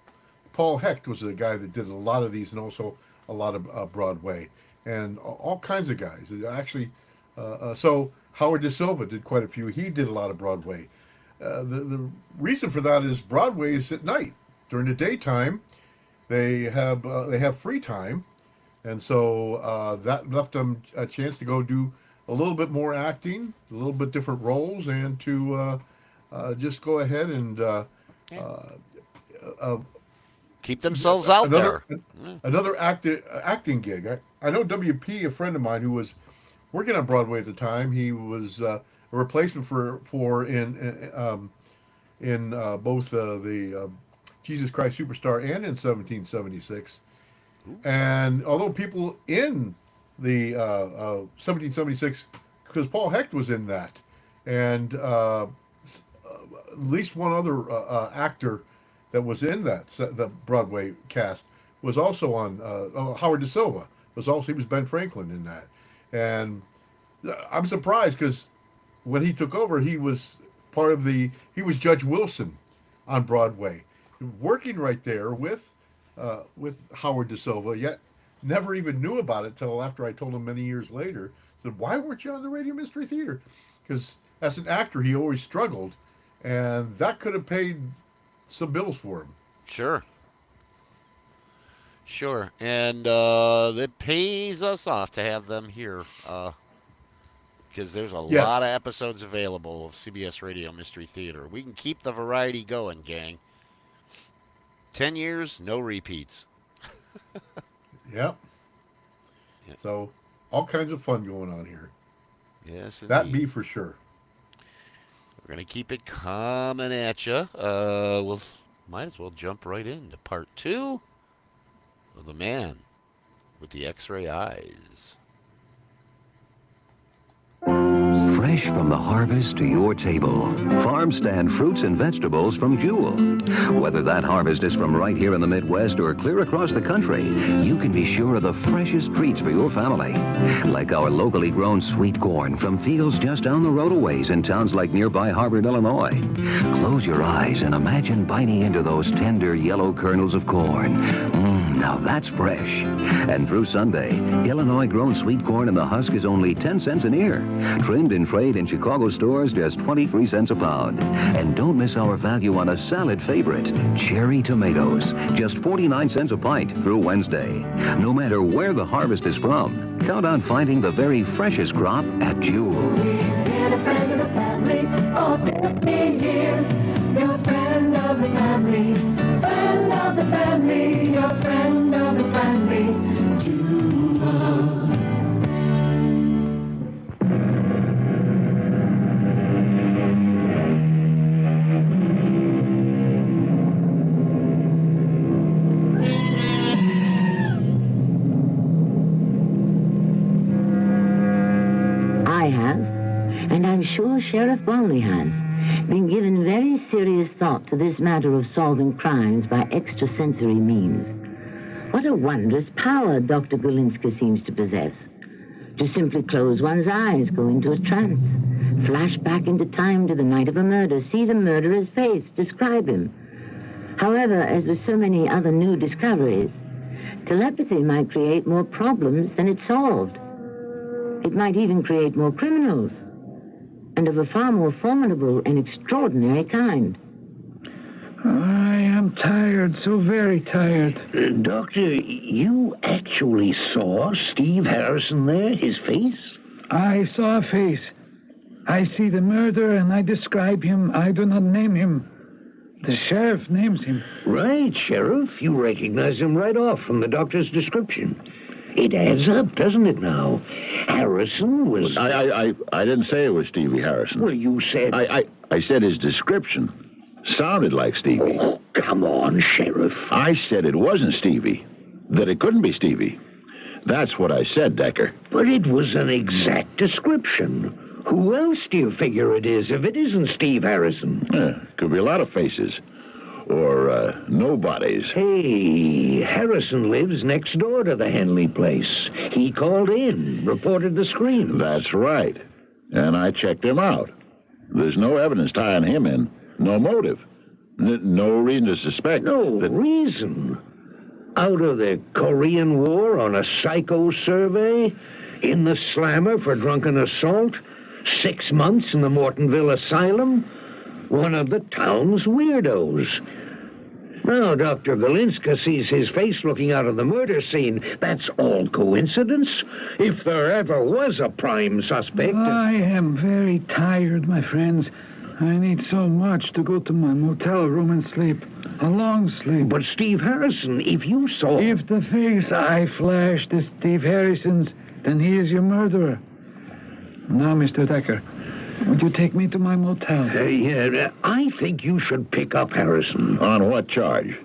Paul Hecht was the guy that did a lot of these and also a lot of Broadway. And all kinds of guys. Actually, so Howard DeSilva did quite a few. He did a lot of Broadway. The reason for that is Broadway is at night. During the daytime, they have free time, and so that left them a chance to go do a little bit more acting, a little bit different roles, and to just go ahead and keep themselves out there. Another acting gig. I know WP, a friend of mine who was working on Broadway at the time. He was a replacement for in both the Jesus Christ Superstar and in 1776. And although people in the 1776, because Paul Hecht was in that, and at least one other actor that was in the Broadway cast was also on Howard DeSilva he was Ben Franklin in that. And I'm surprised because when he took over, he was Judge Wilson on Broadway, working right there with Howard DeSilva, yet never even knew about it till after I told him many years later. Said, why weren't you on the Radio Mystery Theater? Because as an actor, he always struggled, and that could have paid some bills for him. Sure. And it pays us off to have them here because there's a lot of episodes available of CBS Radio Mystery Theater. We can keep the variety going, gang. 10 years, no repeats. Yep. So all kinds of fun going on here. Yes, indeed. That be for sure. We're going to keep it coming at you. We'll might as well jump right into part 2 of The Man with the X-Ray Eyes. Fresh from the harvest to your table. Farm stand fruits and vegetables from Jewel. Whether that harvest is from right here in the Midwest or clear across the country, you can be sure of the freshest treats for your family. Like our locally grown sweet corn from fields just down the road a ways in towns like nearby Harvard, Illinois. Close your eyes and imagine biting into those tender yellow kernels of corn. Now that's fresh. And through Sunday, Illinois-grown sweet corn in the husk is only 10 cents an ear. Trimmed in trade in Chicago stores, just 23 cents a pound. And don't miss our value on a salad favorite, cherry tomatoes. Just 49 cents a pint through Wednesday. No matter where the harvest is from, count on finding the very freshest crop at Jewel. Been a friend of the family for 50 years. Your friend of the family. Friend of the family. Your friend of the family. Jewel. Sure Sheriff Bonley has been given very serious thought to this matter of solving crimes by extrasensory means. What a wondrous power Dr. Golinska seems to possess. To simply close one's eyes, go into a trance, flash back into time to the night of a murder, see the murderer's face, describe him. However, as with so many other new discoveries, telepathy might create more problems than it solved. It might even create more criminals, and of a far more formidable and extraordinary kind. I am tired, so very tired. Doctor, you actually saw Steve Harrison there, his face? I saw a face. I see the murderer and I describe him. I do not name him. The sheriff names him. Right, Sheriff. You recognize him right off from the doctor's description. It adds up, doesn't it now? Harrison was... I didn't say it was Stevie Harrison. Well, you said... I said his description sounded like Stevie. Oh, come on, Sheriff. I said it wasn't Stevie. That it couldn't be Stevie. That's what I said, Decker. But it was an exact description. Who else do you figure it is if it isn't Steve Harrison? Could be a lot of faces. Or nobodies. Hey, Harrison lives next door to the Henley place. He called in, reported the scream. That's right. And I checked him out. There's no evidence tying him in. No motive. No reason to suspect. No reason. Out of the Korean War on a psycho survey, in the slammer for drunken assault, 6 months in the Mortonville Asylum, one of the town's weirdos. Now Dr. Galinska sees his face looking out of the murder scene. That's all coincidence. If there ever was a prime suspect... I am very tired, my friends. I need so much to go to my motel room and sleep. A long sleep. But Steve Harrison, if you saw... If the face I flashed is Steve Harrison's, then he is your murderer. Now, Mr. Decker, would you take me to my motel? I think you should pick up Harrison. On what charge?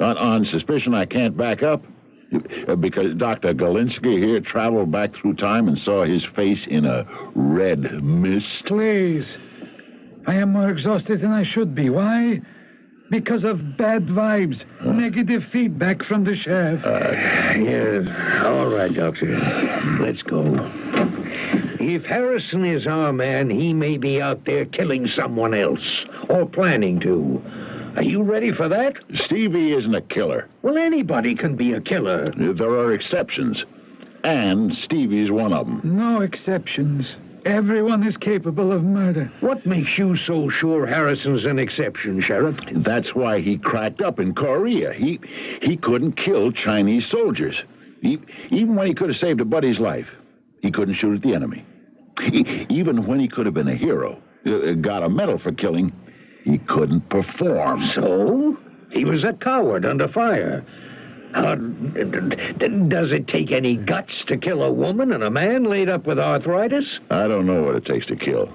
On suspicion I can't back up? Because Dr. Galinski here traveled back through time and saw his face in a red mist? Please. I am more exhausted than I should be. Why? Because of bad vibes, negative feedback from the sheriff. All right, Doctor. Let's go. If Harrison is our man, he may be out there killing someone else, or planning to. Are you ready for that? Stevie isn't a killer. Well, anybody can be a killer. There are exceptions, and Stevie's one of them. No exceptions. Everyone is capable of murder. What makes you so sure Harrison's an exception, Sheriff? That's why he cracked up in Korea. He couldn't kill Chinese soldiers. Even when he could have saved a buddy's life, he couldn't shoot at the enemy. Even when he could have been a hero, got a medal for killing, he couldn't perform. So? He was a coward under fire. Does it take any guts to kill a woman and a man laid up with arthritis? I don't know what it takes to kill.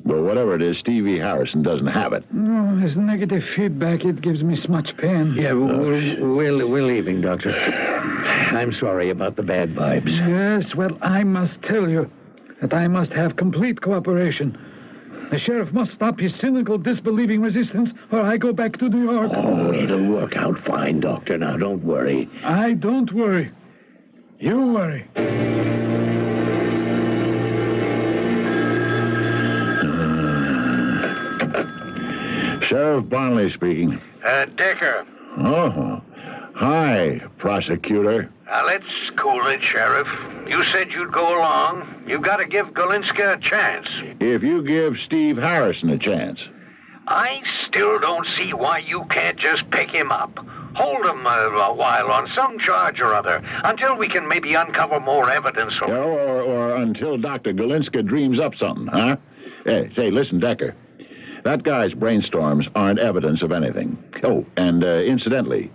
But whatever it is, Stevie Harrison doesn't have it. No, his negative feedback, it gives me so much pain. Yeah, we're leaving, Doctor. I'm sorry about the bad vibes. Yes, well, I must tell you that I must have complete cooperation. The sheriff must stop his cynical, disbelieving resistance, or I go back to New York. Oh, it'll work out fine, Doctor. Now, don't worry. I don't worry. You worry. Sheriff Bonley speaking. Decker. Oh, hi, prosecutor. Let's cool it, Sheriff. You said you'd go along. You've got to give Galinska a chance. If you give Steve Harrison a chance. I still don't see why you can't just pick him up. Hold him a while on some charge or other, until we can maybe uncover more evidence. Or until Dr. Galinska dreams up something, huh? Say, listen, Decker. That guy's brainstorms aren't evidence of anything. Oh, and incidentally,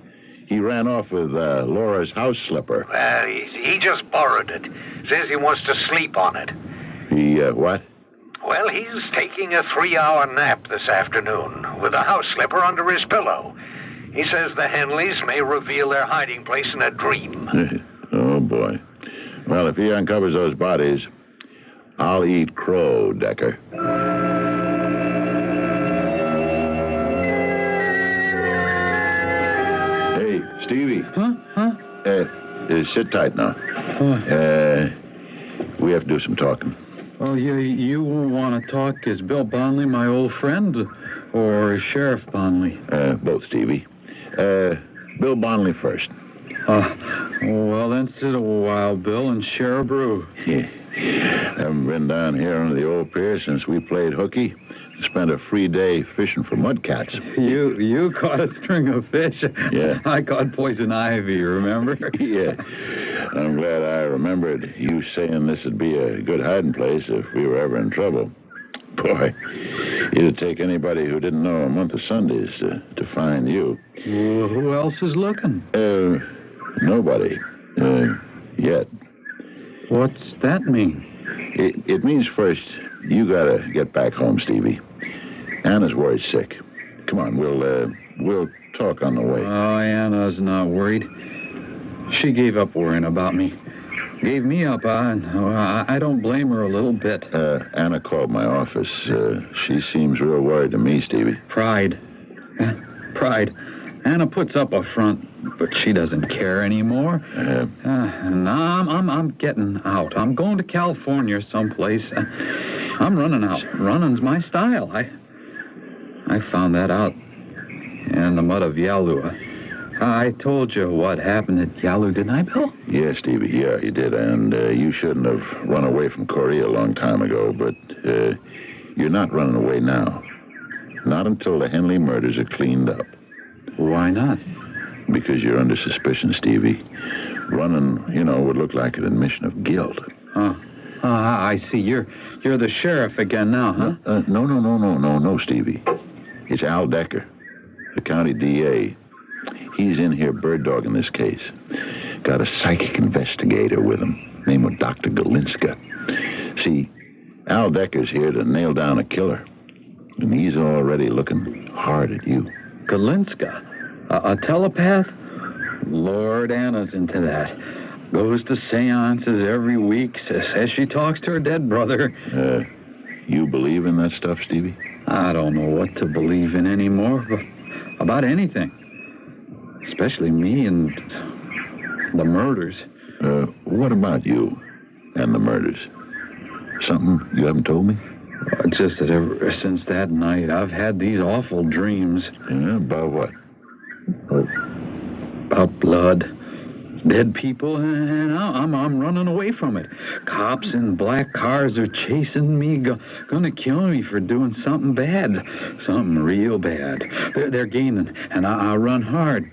he ran off with Laura's house slipper. He just borrowed it. Says he wants to sleep on it. He, what? Well, he's taking a 3-hour nap this afternoon with a house slipper under his pillow. He says the Henleys may reveal their hiding place in a dream. Oh, boy. Well, if he uncovers those bodies, I'll eat crow, Decker. Hey, Stevie. Huh? Sit tight now. We have to do some talking. Oh, you want to talk? Is Bill Bonley my old friend, or Sheriff Bonley? Both, Stevie. Bill Bonley first. Well, then sit a while, Bill, and share a brew. Yeah. Haven't been down here on the old pier since we played hooky. Spent a free day fishing for mudcats. You caught a string of fish. Yeah. I caught poison ivy, remember? Yeah. I'm glad I remembered you saying this would be a good hiding place if we were ever in trouble. Boy, it'd take anybody who didn't know a month of Sundays to find you. Well, who else is looking? Nobody. Yet. What's that mean? It means first, you gotta get back home, Stevie. Anna's worried sick. Come on, we'll talk on the way. Oh, Anna's not worried. She gave up worrying about me. Gave me up. I don't blame her a little bit. Anna called my office. She seems real worried to me, Stevie. Pride. Pride. Anna puts up a front, but she doesn't care anymore. And I'm getting out. I'm going to California someplace. I'm running out. Running's my style. I found that out and the mud of Yalu. I told you what happened at Yalu, didn't I, Bill? Yeah, Stevie, yeah, you did. And you shouldn't have run away from Korea a long time ago, but you're not running away now. Not until the Henley murders are cleaned up. Why not? Because you're under suspicion, Stevie. Running, would look like an admission of guilt. I see. You're the sheriff again now, huh? No, Stevie. It's Al Decker, the county DA. He's in here bird-dogging this case. Got a psychic investigator with him, named of Dr. Galinska. See, Al Decker's here to nail down a killer. And he's already looking hard at you. Galinska? A telepath? Lord, Anna's into that. Goes to seances every week, says she talks to her dead brother. You believe in that stuff, Stevie? I don't know what to believe in anymore, but about anything. Especially me and the murders. What about you and the murders? Something you haven't told me? Just that ever since that night, I've had these awful dreams. Yeah, about what? About blood, dead people, and I'm running away from it. Cops in black cars are chasing me, gonna kill me for doing something bad, something real bad. They're gaining, and I run hard,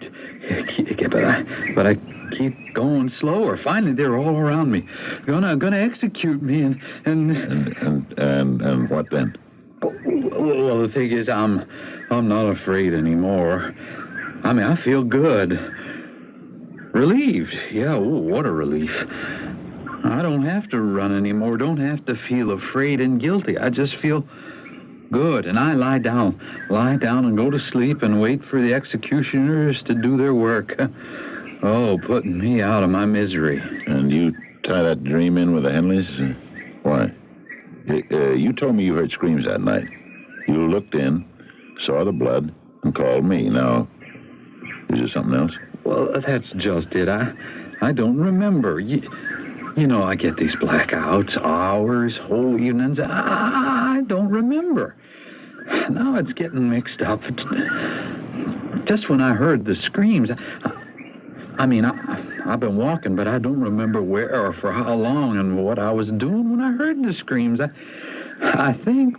but I keep going slower. Finally, they're all around me, gonna execute me, and what then? Well, the thing is, I'm not afraid anymore. I mean, I feel good. Relieved. Yeah, what a relief. I don't have to run anymore. Don't have to feel afraid and guilty. I just feel good. And I lie down and go to sleep and wait for the executioners to do their work. Oh, putting me out of my misery. And you tie that dream in with the Henleys? Why? You told me you heard screams that night. You looked in, saw the blood, and called me. Now, is there something else? Well, that's just it. I don't remember. You know, I get these blackouts, hours, whole evenings. I don't remember. Now it's getting mixed up. Just when I heard the screams, I've been walking, but I don't remember where or for how long and what I was doing when I heard the screams. I think,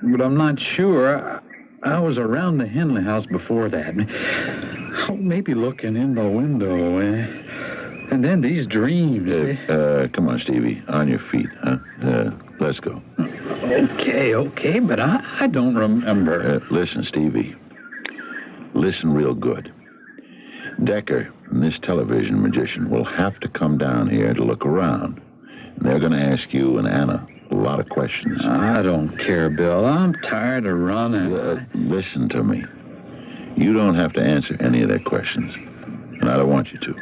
but I'm not sure. I was around the Henley house before that. Maybe looking in the window. And then these dreams. Come on, Stevie. On your feet, huh? Let's go. Okay, but I don't remember. Listen, Stevie. Listen real good. Decker and this television magician will have to come down here to look around. And they're going to ask you and Anna a lot of questions. I don't care, Bill. I'm tired of running. Listen to me. You don't have to answer any of their questions. And I don't want you to.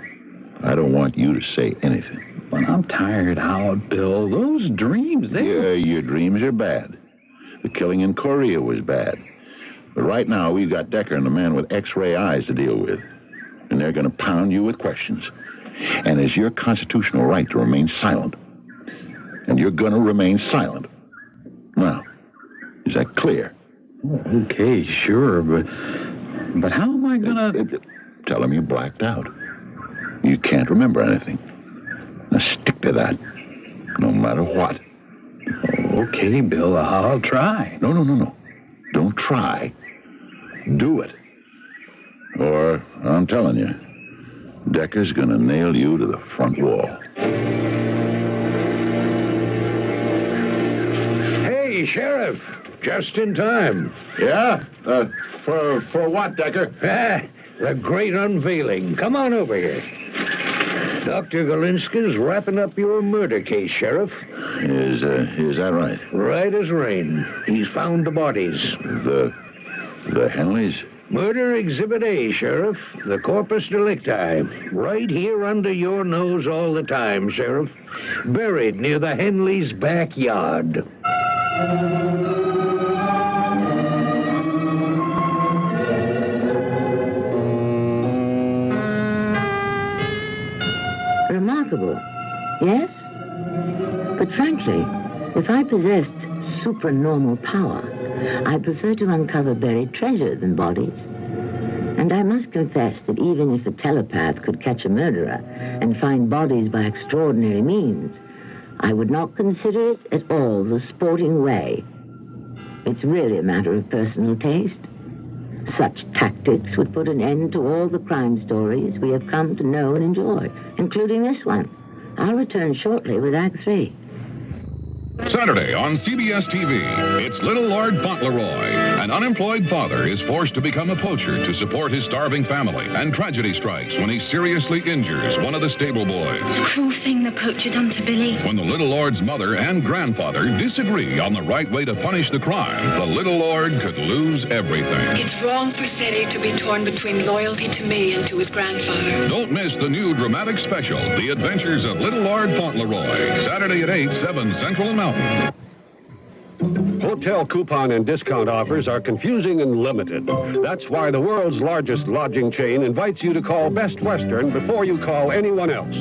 I don't want you to say anything. But I'm tired out, Bill. Those dreams, your dreams are bad. The killing in Korea was bad. But right now, we've got Decker and the man with X-ray eyes to deal with. And they're going to pound you with questions. And it's your constitutional right to remain silent. And you're going to remain silent. Now, is that clear? Okay, sure, but how am I going to... Tell them you blacked out. You can't remember anything. Now stick to that, no matter what. Okay, Bill, I'll try. No. Don't try. Do it. Or, I'm telling you, Decker's going to nail you to the front wall. Hey, Sheriff. Just in time. Yeah? For what, Decker? The great unveiling. Come on over here. Dr. Galinska's wrapping up your murder case, Sheriff. Is that right? Right as rain. He's found the bodies. The Henleys? Murder Exhibit A, Sheriff. The corpus delicti. Right here under your nose all the time, Sheriff. Buried near the Henleys' backyard. Remarkable, yes? But frankly, if I possessed supernormal power, I'd prefer to uncover buried treasure than bodies. And I must confess that even if a telepath could catch a murderer and find bodies by extraordinary means, I would not consider it at all the sporting way. It's really a matter of personal taste. Such tactics would put an end to all the crime stories we have come to know and enjoy, including this one. I'll return shortly with Act 3. Saturday on CBS TV, it's Little Lord Fauntleroy. An unemployed father is forced to become a poacher to support his starving family, and tragedy strikes when he seriously injures one of the stable boys. Cruel thing the poacher done to Billy. When the Little Lord's mother and grandfather disagree on the right way to punish the crime, the Little Lord could lose everything. It's wrong for Ceddy to be torn between loyalty to me and to his grandfather. Don't miss the new dramatic special, The Adventures of Little Lord Fauntleroy, Saturday at 8, 7 Central and Mountain. Hotel coupon and discount offers are confusing and limited. That's why the world's largest lodging chain invites you to call Best Western before you call anyone else.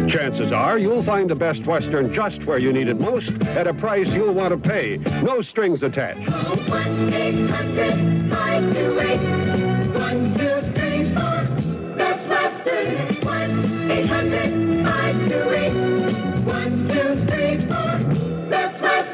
Chances are you'll find the Best Western just where you need it most at a price you'll want to pay. No strings attached. 1-800-528-1234. Best Western. 1-800-528-1234. Best Western.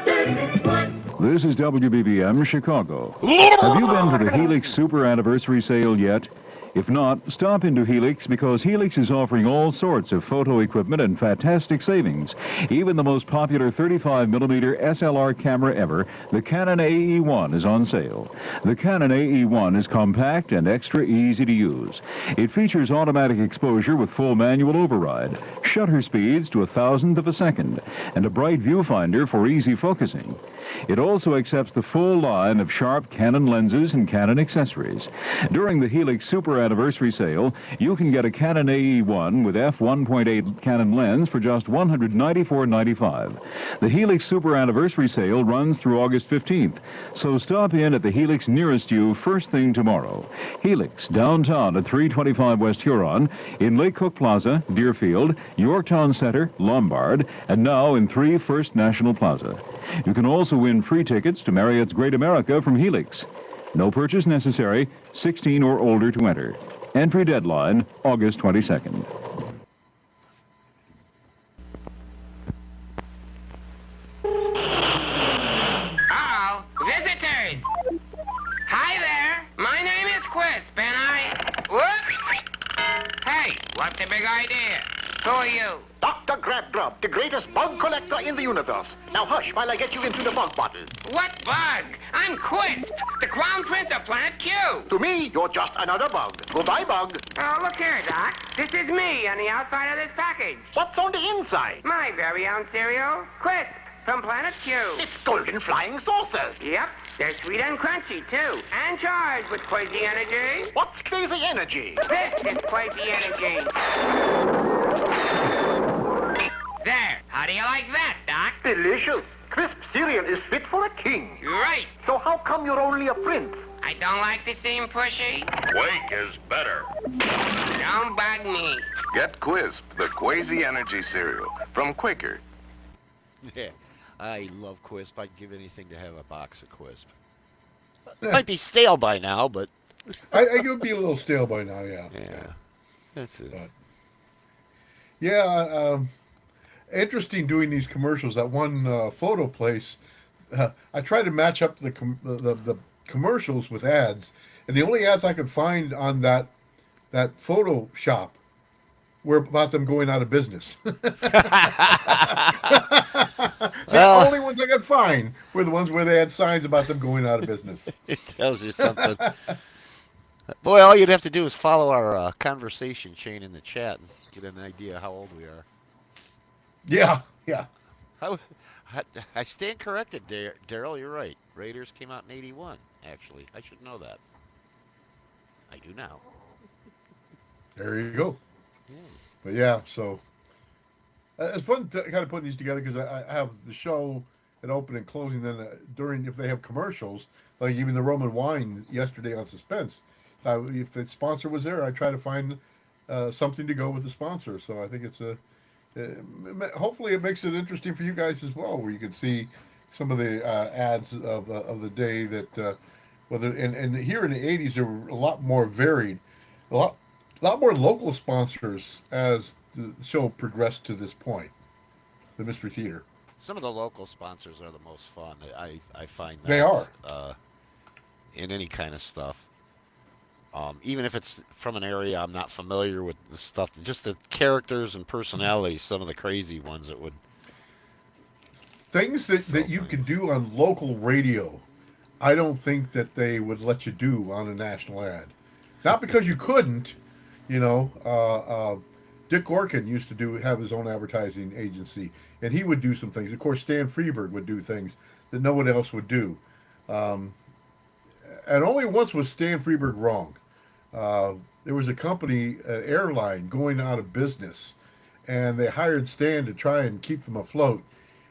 This is WBBM Chicago. Have you been to the Helix Super Anniversary Sale yet? If not, stop into Helix because Helix is offering all sorts of photo equipment and fantastic savings. Even the most popular 35mm SLR camera ever, the Canon AE-1, is on sale. The Canon AE-1 is compact and extra easy to use. It features automatic exposure with full manual override, shutter speeds to 1,000th of a second, and a bright viewfinder for easy focusing. It also accepts the full line of sharp Canon lenses and Canon accessories. During the Helix Super Anniversary Sale, you can get a Canon AE-1 with f1.8 Canon lens for just $194.95. The Helix Super Anniversary Sale runs through August 15th, so stop in at the Helix nearest you first thing tomorrow. Helix, downtown at 325 West Huron, in Lake Cook Plaza, Deerfield, Yorktown Center, Lombard, and now in 3 First National Plaza. You can also win free tickets to Marriott's Great America from Helix. No purchase necessary, 16 or older to enter. Entry deadline, August 22nd. Uh-oh, visitors! Hi there, my name is Quisp, and Whoops! Hey, what's the big idea? Who are you? Dr. Grabgrub, the greatest bug collector in the universe. Now hush while I get you into the bug bottle. What bug? I'm Quisp, the Crown Prince of Planet Q. To me, you're just another bug. Goodbye, bug. Oh, look here, Doc. This is me on the outside of this package. What's on the inside? My very own cereal, Quisp, from Planet Q. It's golden flying saucers. Yep, they're sweet and crunchy, too, and charged with crazy energy. What's crazy energy? This is crazy energy. There, how do you like that, Doc? Delicious. Crisp cereal is fit for a king. Right. So how come you're only a prince? I don't like to seem pushy. Quake is better. Don't bug me. Get Quisp, the Quasi Energy cereal from Quaker. Yeah, I love Quisp. I'd give anything to have a box of Quisp. Might be stale by now, but... I think it would be a little stale by now, yeah. Yeah, that's it. But, yeah, interesting doing these commercials. That one photo place, I tried to match up the commercials with ads, and the only ads I could find on that photo shop were about them going out of business. The only ones I could find were the ones where they had signs about them going out of business. It tells you something. Boy, all you'd have to do is follow our conversation chain in the chat and get an idea how old we are. Yeah, yeah. I stand corrected, Daryl. You're right. Raiders came out in 81, actually. I should know that. I do now. There you go. Yeah. But yeah, so it's fun to kind of put these together because I have the show and open and closing. Then during, if they have commercials, like even the Roman wine yesterday on Suspense, if the sponsor was there, I try to find something to go with the sponsor. So I think it's hopefully it makes it interesting for you guys as well, where you can see some of the ads of the day that whether and here in the 80s they were a lot more varied. lot more local sponsors as the show progressed to this point. The Mystery Theater. Some of the local sponsors are the most fun. I find that They are. In any kind of stuff. Even if it's from an area I'm not familiar with the stuff, just the characters and personalities, some of the crazy ones that would. Things that you could do on local radio, I don't think that they would let you do on a national ad. Not because you couldn't, you know. Dick Orkin used to have his own advertising agency, and he would do some things. Of course, Stan Freberg would do things that no one else would do. And only once was Stan Freberg wrong. There was a company, an airline, going out of business, and they hired Stan to try and keep them afloat.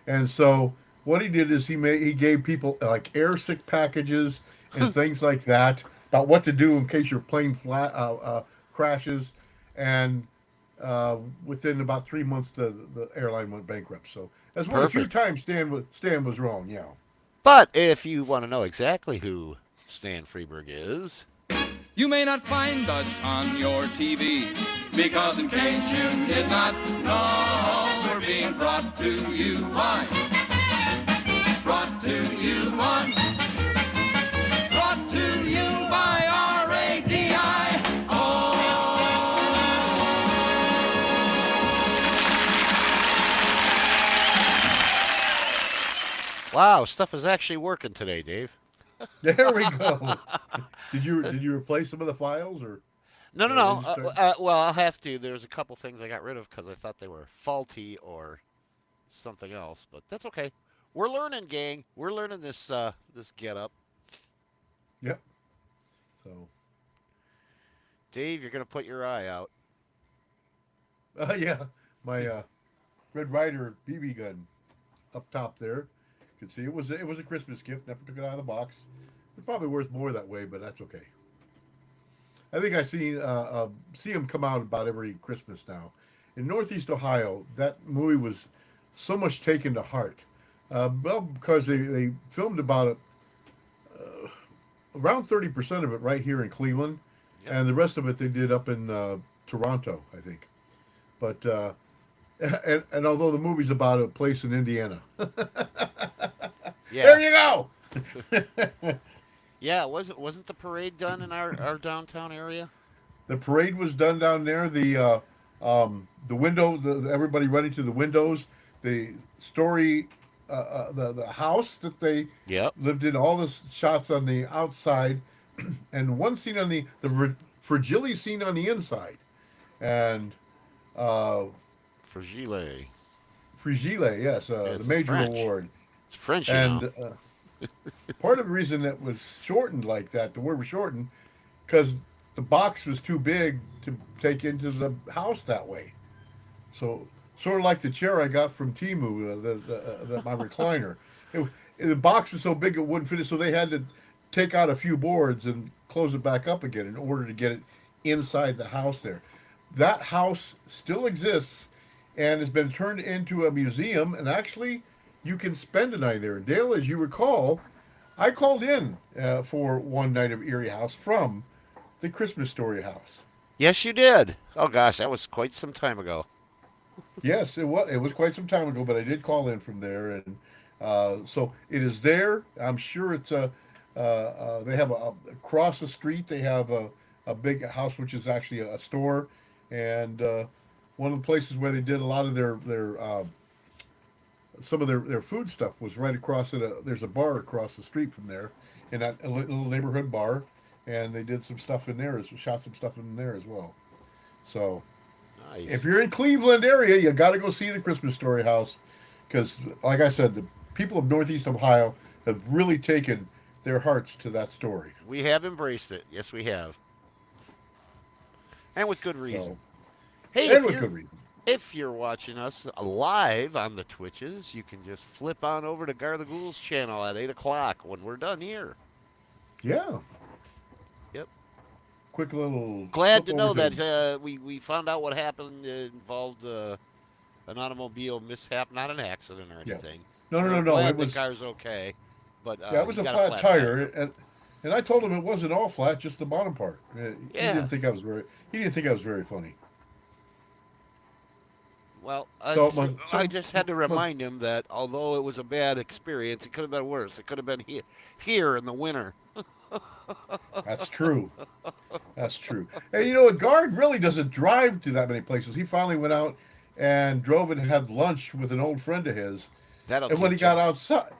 And so what he did is he gave people like air sick packages and things like that about what to do in case your plane crashes. And within about 3 months, the airline went bankrupt. So that's one of the few times Stan was wrong. Yeah. But if you want to know exactly who Stan Freberg is, you may not find us on your TV, because in case you did not know, we're being brought to you by, brought to you on, brought to you by RADI. wow, stuff is actually working today, Dave. There we go. Did you replace some of the files or? No. Well, I'll have to. There's a couple things I got rid of because I thought they were faulty or something else, but that's okay. We're learning, gang. We're learning this get up. Yep. So, Dave, you're gonna put your eye out. Yeah, my Red Ryder BB gun up top there. You can see it was a Christmas gift. Never took it out of the box. It's probably worth more that way, but that's okay. I think I see them come out about every Christmas now. In Northeast Ohio, that movie was so much taken to heart. Well, because they filmed about around 30% of it right here in Cleveland, and the rest of it they did up in Toronto, I think. But and although the movie's about a place in Indiana, there you go. Yeah, wasn't the parade done in our downtown area? The parade was done down there. The window, everybody running to the windows. The story, the house that they lived in. All the shots on the outside, and one scene on the fragile scene on the inside, and fragile, yes, the major award. It's French, and part of the reason that was shortened like that, the word was shortened, because the box was too big to take into the house that way. So sort of like the chair I got from Temu, my recliner. The box was so big it wouldn't fit it, so they had to take out a few boards and close it back up again in order to get it inside the house there. That house still exists and has been turned into a museum, and actually you can spend a night there. Dale, as you recall, I called in for one night of Eerie House from the Christmas Story house. Yes, you did. Oh gosh, that was quite some time ago. Yes, it was quite some time ago, but I did call in from there, and so it is there. I'm sure it's they have across the street. They have a big house which is actually a store, and one of the places where they did a lot of their some of their food stuff was right across it. There's a bar across the street from there, in that little neighborhood bar, and they did some stuff in there, shot some stuff in there as well. So, nice. If you're in Cleveland area, you got to go see the Christmas Story house, because, like I said, the people of Northeast Ohio have really taken their hearts to that story. We have embraced it. Yes, we have, and with good reason. So, hey, and with good reason. If you're watching us live on the Twitches, you can just flip on over to Gar the Ghoul's channel at 8 o'clock when we're done here. Yeah. Yep. Quick little... Glad to know that we found out what happened. It involved an automobile mishap, not an accident or anything. No. Glad It was... the car's okay. But, yeah, it was a flat tire. And And I told him it wasn't all flat, just the bottom part. He didn't think I was very funny. Well, So I just had to remind him that although it was a bad experience, it could have been worse. It could have been here in the winter. That's true. That's true. And you know, a guard really doesn't drive to that many places. He finally went out and drove and had lunch with an old friend of his. When he got outside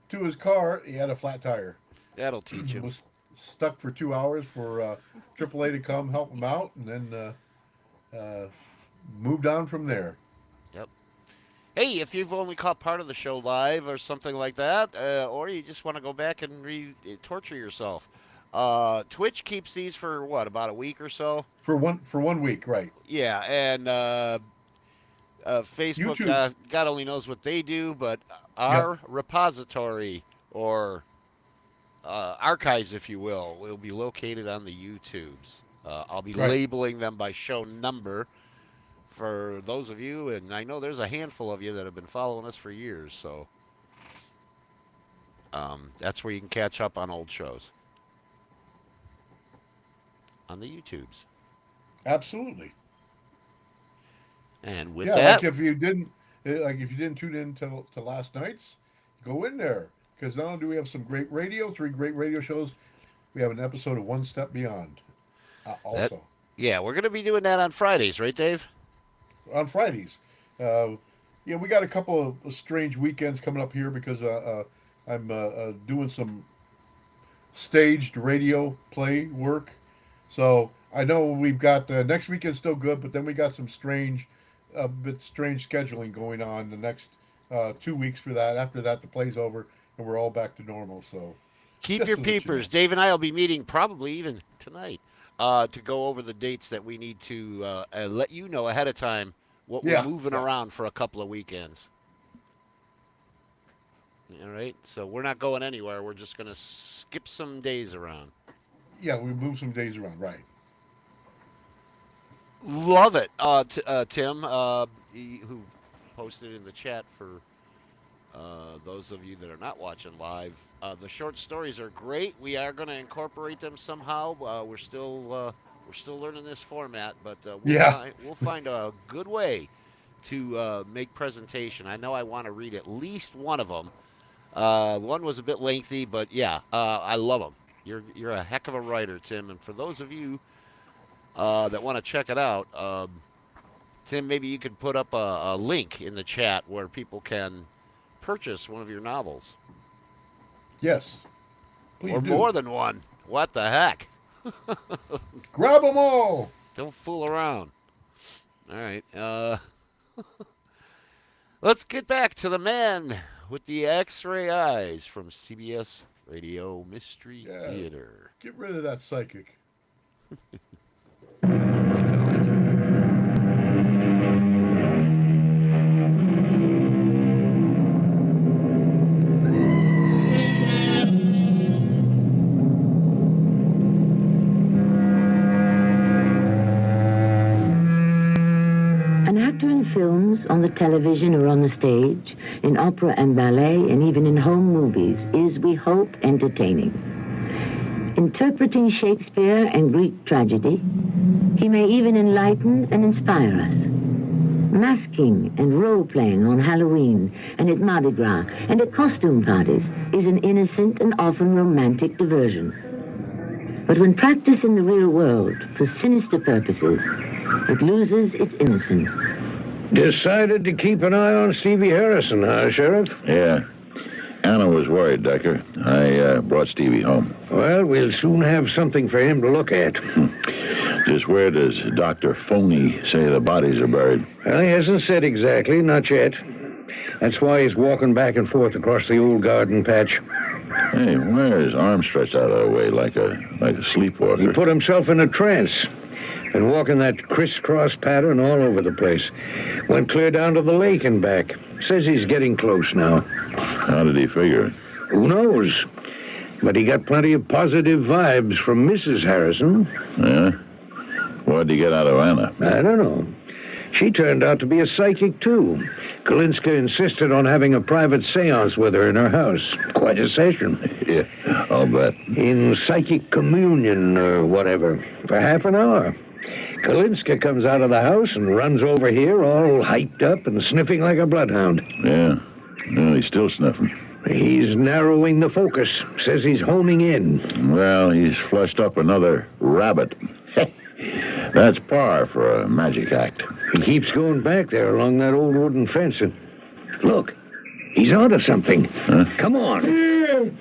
to his car, he had a flat tire. That'll teach him. Was stuck for 2 hours for AAA to come help him out, and then moved on from there. Yep. Hey, if you've only caught part of the show live or something like that, or you just want to go back and torture yourself, Twitch keeps these for what, about a week or so? For 1 week, right? Yeah, and Facebook, God only knows what they do, but our repository or archives, if you will be located on the YouTubes. I'll be labeling them by show number for those of you, and I know there's a handful of you that have been following us for years, so that's where you can catch up on old shows on the YouTubes. Absolutely. And with that, like if you didn't tune in to last night's, go in there, because not only do we have some great radio, 3 great radio shows, we have an episode of One Step Beyond also. We're going to be doing that on Fridays, right, Dave? On Fridays. We got a couple of strange weekends coming up here because I'm doing some staged radio play work. So I know we've got next weekend still good, but then we got some strange scheduling going on the next 2 weeks for that. After that, the play's over and we're all back to normal. So keep your peepers. Dave and I will be meeting probably even tonight to go over the dates that we need to let you know ahead of time what we're moving around for a couple of weekends. All right, so we're not going anywhere. We're just going to skip some days around. Yeah, we move some days around, right. Love it. Tim, who posted in the chat for those of you that are not watching live, the short stories are great. We are going to incorporate them somehow. We're still learning this format, but we'll find a good way to make presentation. I know I want to read at least one of them. One was a bit lengthy, but I love them. You're a heck of a writer, Tim. And for those of you that want to check it out, Tim, maybe you could put up a link in the chat where people can purchase one of your novels. Yes. Please or do. More than one. What the heck? Grab them all. Don't fool around. All right. Let's get back to the man with the X-ray eyes from CBS Radio Mystery Theater. Get rid of that psychic. Films, on the television or on the stage, in opera and ballet, and even in home movies, is, we hope, entertaining. Interpreting Shakespeare and Greek tragedy, he may even enlighten and inspire us. Masking and role-playing on Halloween and at Mardi Gras and at costume parties is an innocent and often romantic diversion. But when practiced in the real world for sinister purposes, it loses its innocence. Decided to keep an eye on Stevie Harrison, huh, Sheriff? Yeah. Anna was worried, Decker. I brought Stevie home. Well, we'll soon have something for him to look at. Just where does Dr. Phoney say the bodies are buried? Well, he hasn't said exactly, not yet. That's why he's walking back and forth across the old garden patch. Hey, why are his arms stretched out of the way like a sleepwalker? He put himself in a trance and walking that crisscross pattern all over the place. Went clear down to the lake and back. Says he's getting close now. How did he figure it? Who knows? But he got plenty of positive vibes from Mrs. Harrison. Yeah? What did he get out of Anna? I don't know. She turned out to be a psychic, too. Kalinska insisted on having a private seance with her in her house. Quite a session. Yeah, I'll bet. In psychic communion or whatever, for half an hour. Kalinska comes out of the house and runs over here all hyped up and sniffing like a bloodhound. Yeah, he's still sniffing. He's narrowing the focus. Says he's homing in. Well, he's flushed up another rabbit. That's par for a magic act. He keeps going back there along that old wooden fence and... Look, he's onto something. Huh? Come on. Here!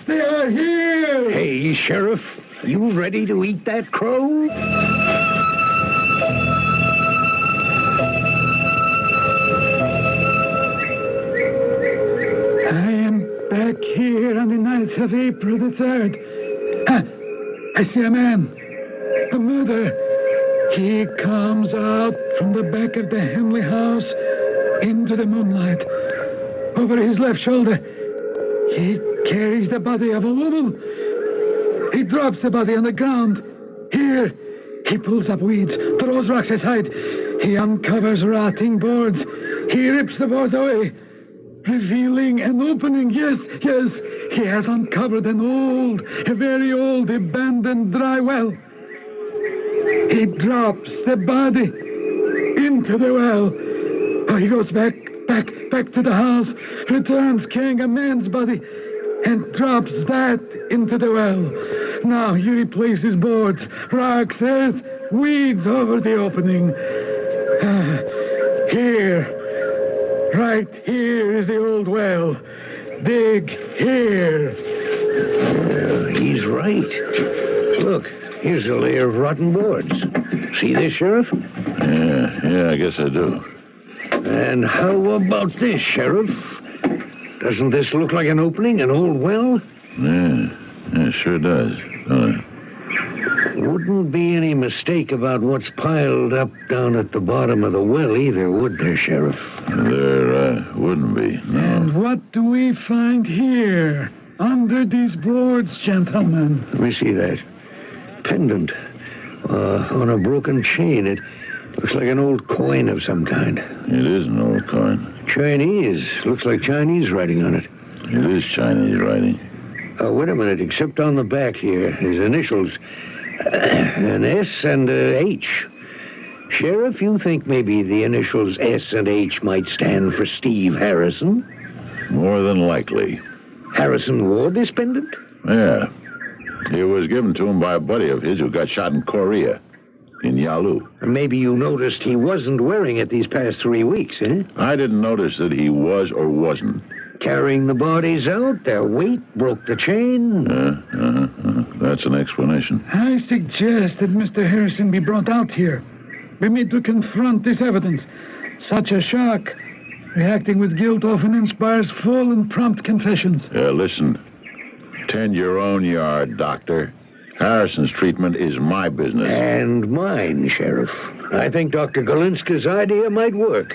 They are here! Hey, Sheriff, you ready to eat that crow? I am back here on the night of April the 3rd. I see a man. A murderer. He comes out from the back of the Henley house into the moonlight. Over his left shoulder, he carries the body of a woman. He drops the body on the ground. Here, he pulls up weeds, throws rocks aside. He uncovers rotting boards. He rips the boards away, revealing an opening. Yes, he has uncovered a very old, abandoned dry well. He drops the body into the well. Oh, he goes back to the house, returns carrying a man's body, and drops that into the well. Now he replaces boards, rocks, earth, weeds over the opening. Here, right here is the old well. Dig here. He's right. Look, here's a layer of rotten boards. See this, Sheriff? Yeah, I guess I do. And how about this, Sheriff? Doesn't this look like an opening, an old well? Yeah, it sure does. Wouldn't be any mistake about what's piled up down at the bottom of the well either, would there, Sheriff? There wouldn't be, no. And what do we find here, under these boards, gentlemen? Let me see that. Pendant. On a broken chain. It looks like an old coin of some kind. It is an old coin. Chinese. Looks like Chinese writing on it. It is Chinese writing. Wait a minute. Except on the back here, his initials. An S and a H. Sheriff, you think maybe the initials S and H might stand for Steve Harrison? More than likely. Harrison wore this pendant? Yeah. It was given to him by a buddy of his who got shot in Korea, in Yalu. Maybe you noticed he wasn't wearing it these past 3 weeks, eh? I didn't notice that he was or wasn't. Carrying the bodies out, their weight broke the chain. That's an explanation. I suggest that Mr. Harrison be brought out here. We need to confront this evidence. Such a shock. Reacting with guilt often inspires full and prompt confessions. Listen. Tend your own yard, Doctor. Harrison's treatment is my business. And mine, Sheriff. I think Dr. Galinska's idea might work.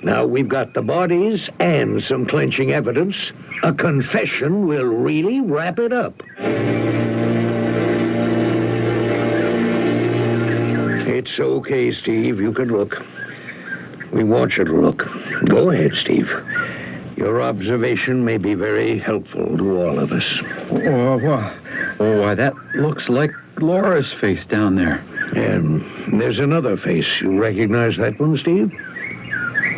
Now we've got the bodies and some clinching evidence. A confession will really wrap it up. It's okay, Steve. You can look. We want you to look. Go ahead, Steve. Your observation may be very helpful to all of us. Why, that looks like Laura's face down there. And there's another face. You recognize that one, Steve?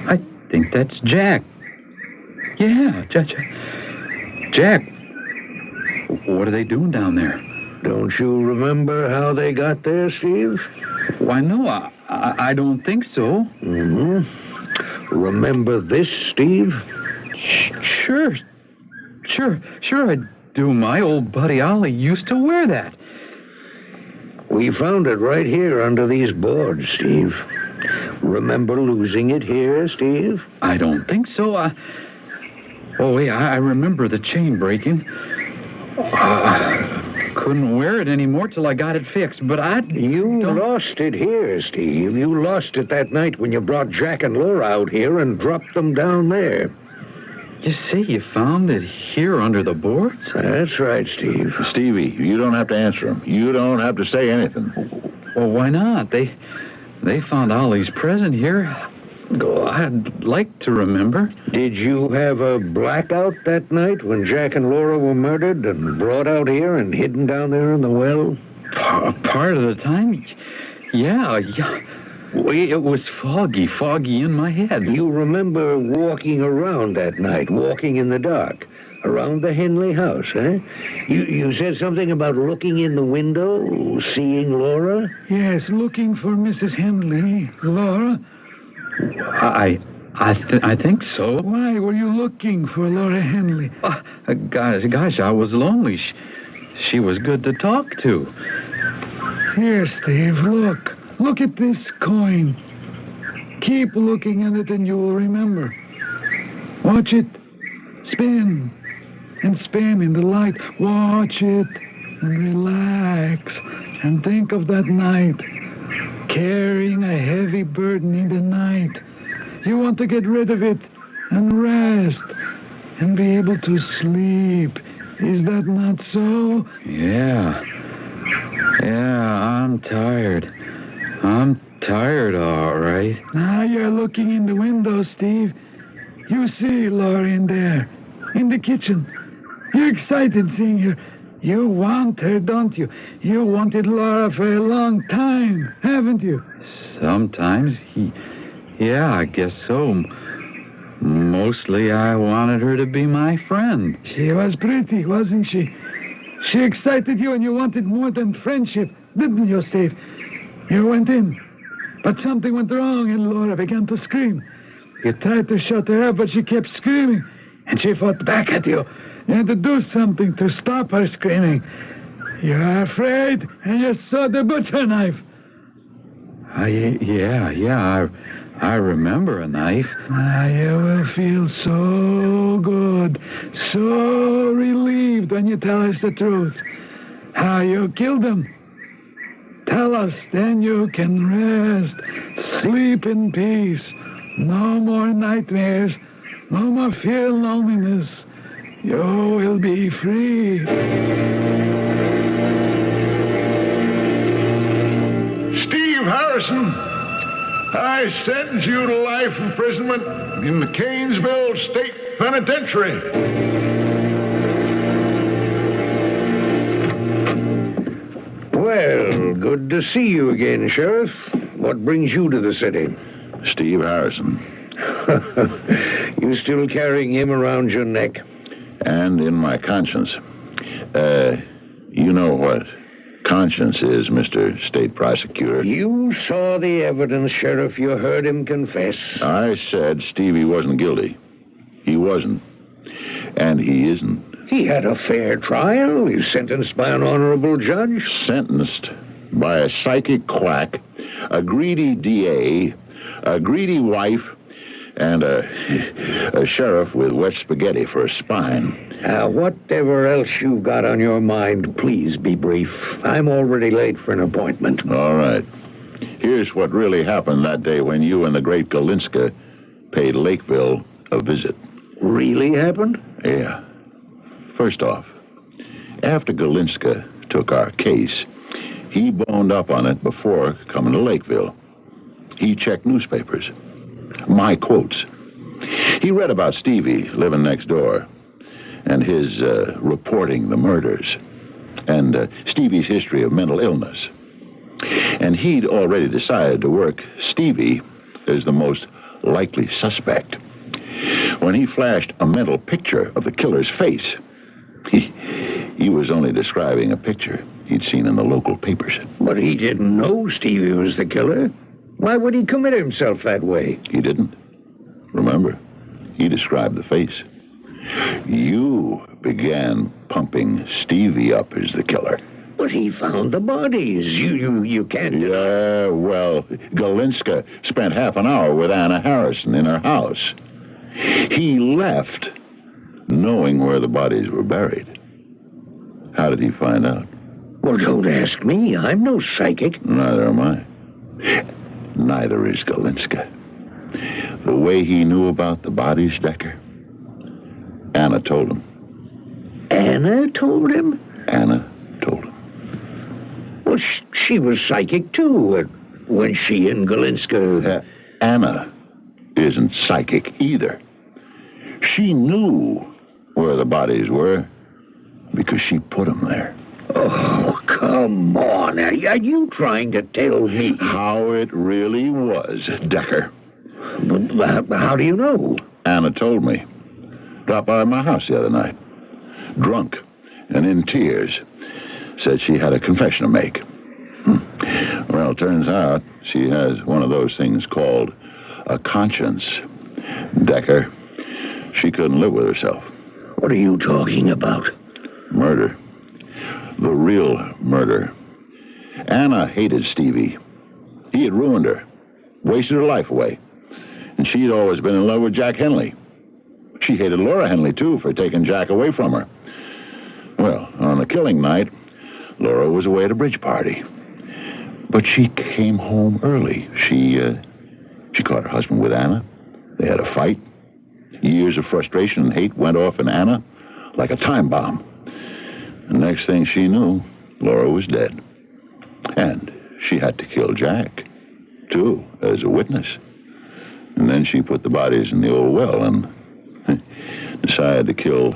I think that's Jack. Yeah, Jack. What are they doing down there? Don't you remember how they got there, Steve? Why, no, I don't think so. Remember this, Steve? Sure I do. My old buddy Ollie used to wear that. We found it right here under these boards, Steve. Remember losing it here, Steve? I don't think so. I remember the chain breaking. Couldn't wear it anymore till I got it fixed, but You lost it here, Steve. You lost it that night when you brought Jack and Laura out here and dropped them down there. You say you found it here under the boards? That's right, Steve. Stevie, you don't have to answer him. You don't have to say anything. Well, why not? They found Ollie's present here. I'd like to remember. Did you have a blackout that night when Jack and Laura were murdered and brought out here and hidden down there in the well? Part of the time? Yeah. It was foggy in my head. You remember walking around that night, walking in the dark, around the Henley house, eh? You said something about looking in the window, seeing Laura? Yes, looking for Mrs. Henley. Laura? I think so. Why were you looking for Laura Henley? Gosh, I was lonely. She was good to talk to. Here, Steve, look. Look at this coin. Keep looking at it and you will remember. Watch it. Spin. And spin in the light. Watch it. And relax. And think of that night. Carrying a heavy burden in the night. You want to get rid of it and rest and be able to sleep. Is that not so? Yeah, I'm tired. I'm tired, all right. Now you're looking in the window, Steve. You see Laura in there, in the kitchen. You're excited seeing her. You want her, don't you? You wanted Laura for a long time, haven't you? Sometimes. Yeah, I guess so. Mostly I wanted her to be my friend. She was pretty, wasn't she? She excited you and you wanted more than friendship, didn't you, Steve? You went in, but something went wrong and Laura began to scream. You tried to shut her up, but she kept screaming, and she fought back at you. You had to do something to stop her screaming. You were afraid, and you saw the butcher knife. I remember a knife. You will feel so good, so relieved when you tell us the truth. How you killed him. Tell us, then you can rest, sleep in peace. No more nightmares, no more fear and loneliness. You will be free. Steve Harrison, I sentence you to life imprisonment in the Canesville State Penitentiary. Well, good to see you again, Sheriff. What brings you to the city? Steve Harrison. You still carrying him around your neck? And in my conscience. You know what conscience is, Mr. State Prosecutor. You saw the evidence, Sheriff. You heard him confess. I said Stevie wasn't guilty. He wasn't. And he isn't. He had a fair trial. He was sentenced by an honorable judge. Sentenced by a psychic quack, a greedy DA, a greedy wife, and a sheriff with wet spaghetti for a spine. Whatever else you've got on your mind, please be brief. I'm already late for an appointment. All right. Here's what really happened that day when you and the great Galinska paid Lakeville a visit. Really happened? Yeah. First off, after Galinska took our case, he boned up on it before coming to Lakeville. He checked newspapers. My quotes. He read about Stevie living next door and his reporting the murders and Stevie's history of mental illness. And he'd already decided to work Stevie as the most likely suspect. When he flashed a mental picture of the killer's face, he was only describing a picture he'd seen in the local papers. But he didn't know Stevie was the killer. Why would he commit himself that way? He didn't. Remember, he described the face. You began pumping Stevie up as the killer. But he found the bodies. You can't... Yeah, well, Galinska spent half an hour with Anna Harrison in her house. He left knowing where the bodies were buried. How did he find out? Well, don't ask me. I'm no psychic. Neither am I. Neither is Galinska. The way he knew about the bodies, Decker, Anna told him. Anna told him? Anna told him. Well, she was psychic, too, when she and Galinska... Anna isn't psychic either. She knew where the bodies were because she put them there. Oh, come on. Are you trying to tell me how it really was, Decker? How do you know? Anna told me. Dropped by my house the other night. Drunk and in tears. Said she had a confession to make. Well, turns out she has one of those things called a conscience. Decker, she couldn't live with herself. What are you talking about? Murder. The real murder. Anna hated Stevie. He had ruined her. Wasted her life away. And she'd always been in love with Jack Henley. She hated Laura Henley, too, for taking Jack away from her. Well, on the killing night, Laura was away at a bridge party. But she came home early. She caught her husband with Anna. They had a fight. Years of frustration and hate went off in Anna like a time bomb. The next thing she knew, Laura was dead. And she had to kill Jack, too, as a witness. And then she put the bodies in the old well and decided to kill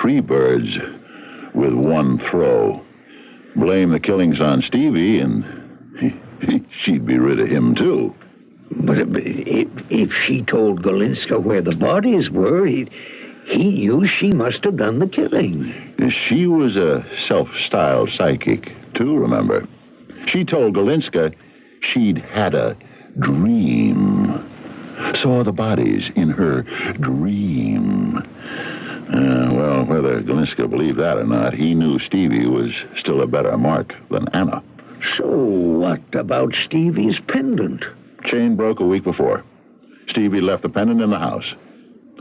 3 birds with one throw. Blame the killings on Stevie, and she'd be rid of him, too. But if she told Golinska where the bodies were, he knew she must have done the killing. She was a self-styled psychic, too, remember? She told Golinska she'd had a dream. Saw the bodies in her dream. Well, whether Golinska believed that or not, he knew Stevie was still a better mark than Anna. So what about Stevie's pendant? Chain broke a week before. Stevie left the pendant in the house.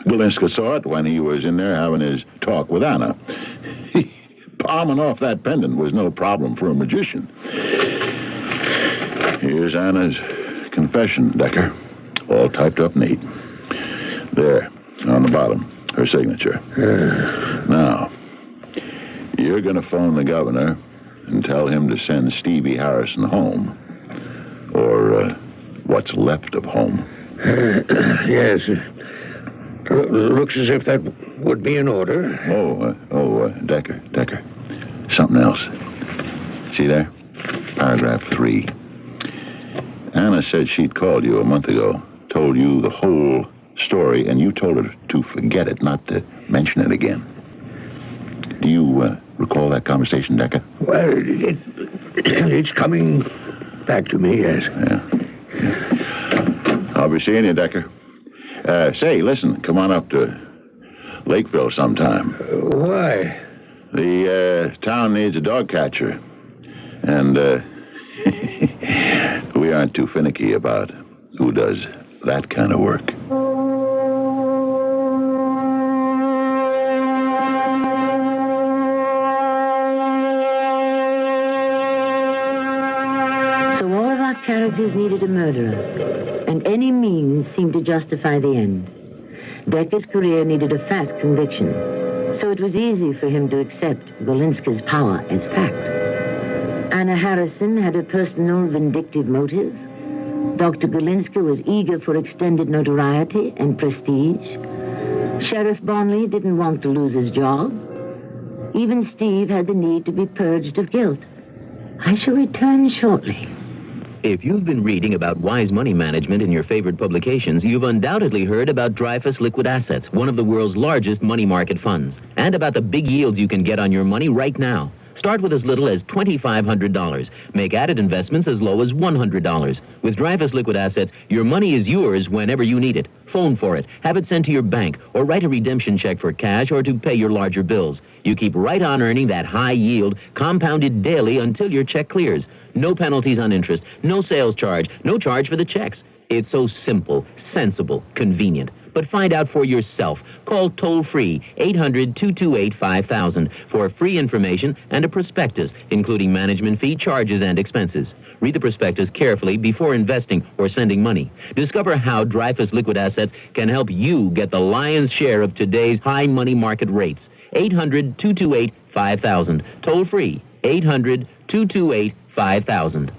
Golinska saw it when he was in there having his talk with Anna. Palming off that pendant was no problem for a magician. Here's Anna's confession, Decker. All typed up neat. There, on the bottom, her signature. Now, you're going to phone the governor and tell him to send Stevie Harrison home. Or what's left of home. Yes. Looks as if that would be in order. Decker. Something else. See there? Paragraph 3. Anna said she'd called you a month ago, told you the whole story, and you told her to forget it, not to mention it again. Do you recall that conversation, Decker? Well, it's coming back to me, yes. Yeah. I'll be seeing you, Decker. Say, listen, come on up to Lakeville sometime. Why? The town needs a dog catcher. And we aren't too finicky about who does that kind of work. So all of our characters needed a murderer, and any means seemed to justify the end. Decker's career needed a fast conviction, so it was easy for him to accept Golinska's power as fact. Anna Harrison had her personal vindictive motives. Dr. Golinska was eager for extended notoriety and prestige. Sheriff Bonley didn't want to lose his job. Even Steve had the need to be purged of guilt. I shall return shortly. If you've been reading about wise money management in your favorite publications, you've undoubtedly heard about Dreyfus Liquid Assets, one of the world's largest money market funds, and about the big yields you can get on your money right now. Start with as little as $2,500. Make added investments as low as $100. With Dreyfus Liquid Assets, your money is yours whenever you need it. Phone for it, have it sent to your bank, or write a redemption check for cash or to pay your larger bills. You keep right on earning that high yield, compounded daily until your check clears. No penalties on interest, no sales charge, no charge for the checks. It's so simple, sensible, convenient. But find out for yourself. Call toll-free 800-228-5000 for free information and a prospectus, including management fee, charges, and expenses. Read the prospectus carefully before investing or sending money. Discover how Dreyfus Liquid Assets can help you get the lion's share of today's high money market rates. 800-228-5000. Toll-free 800-228-5000.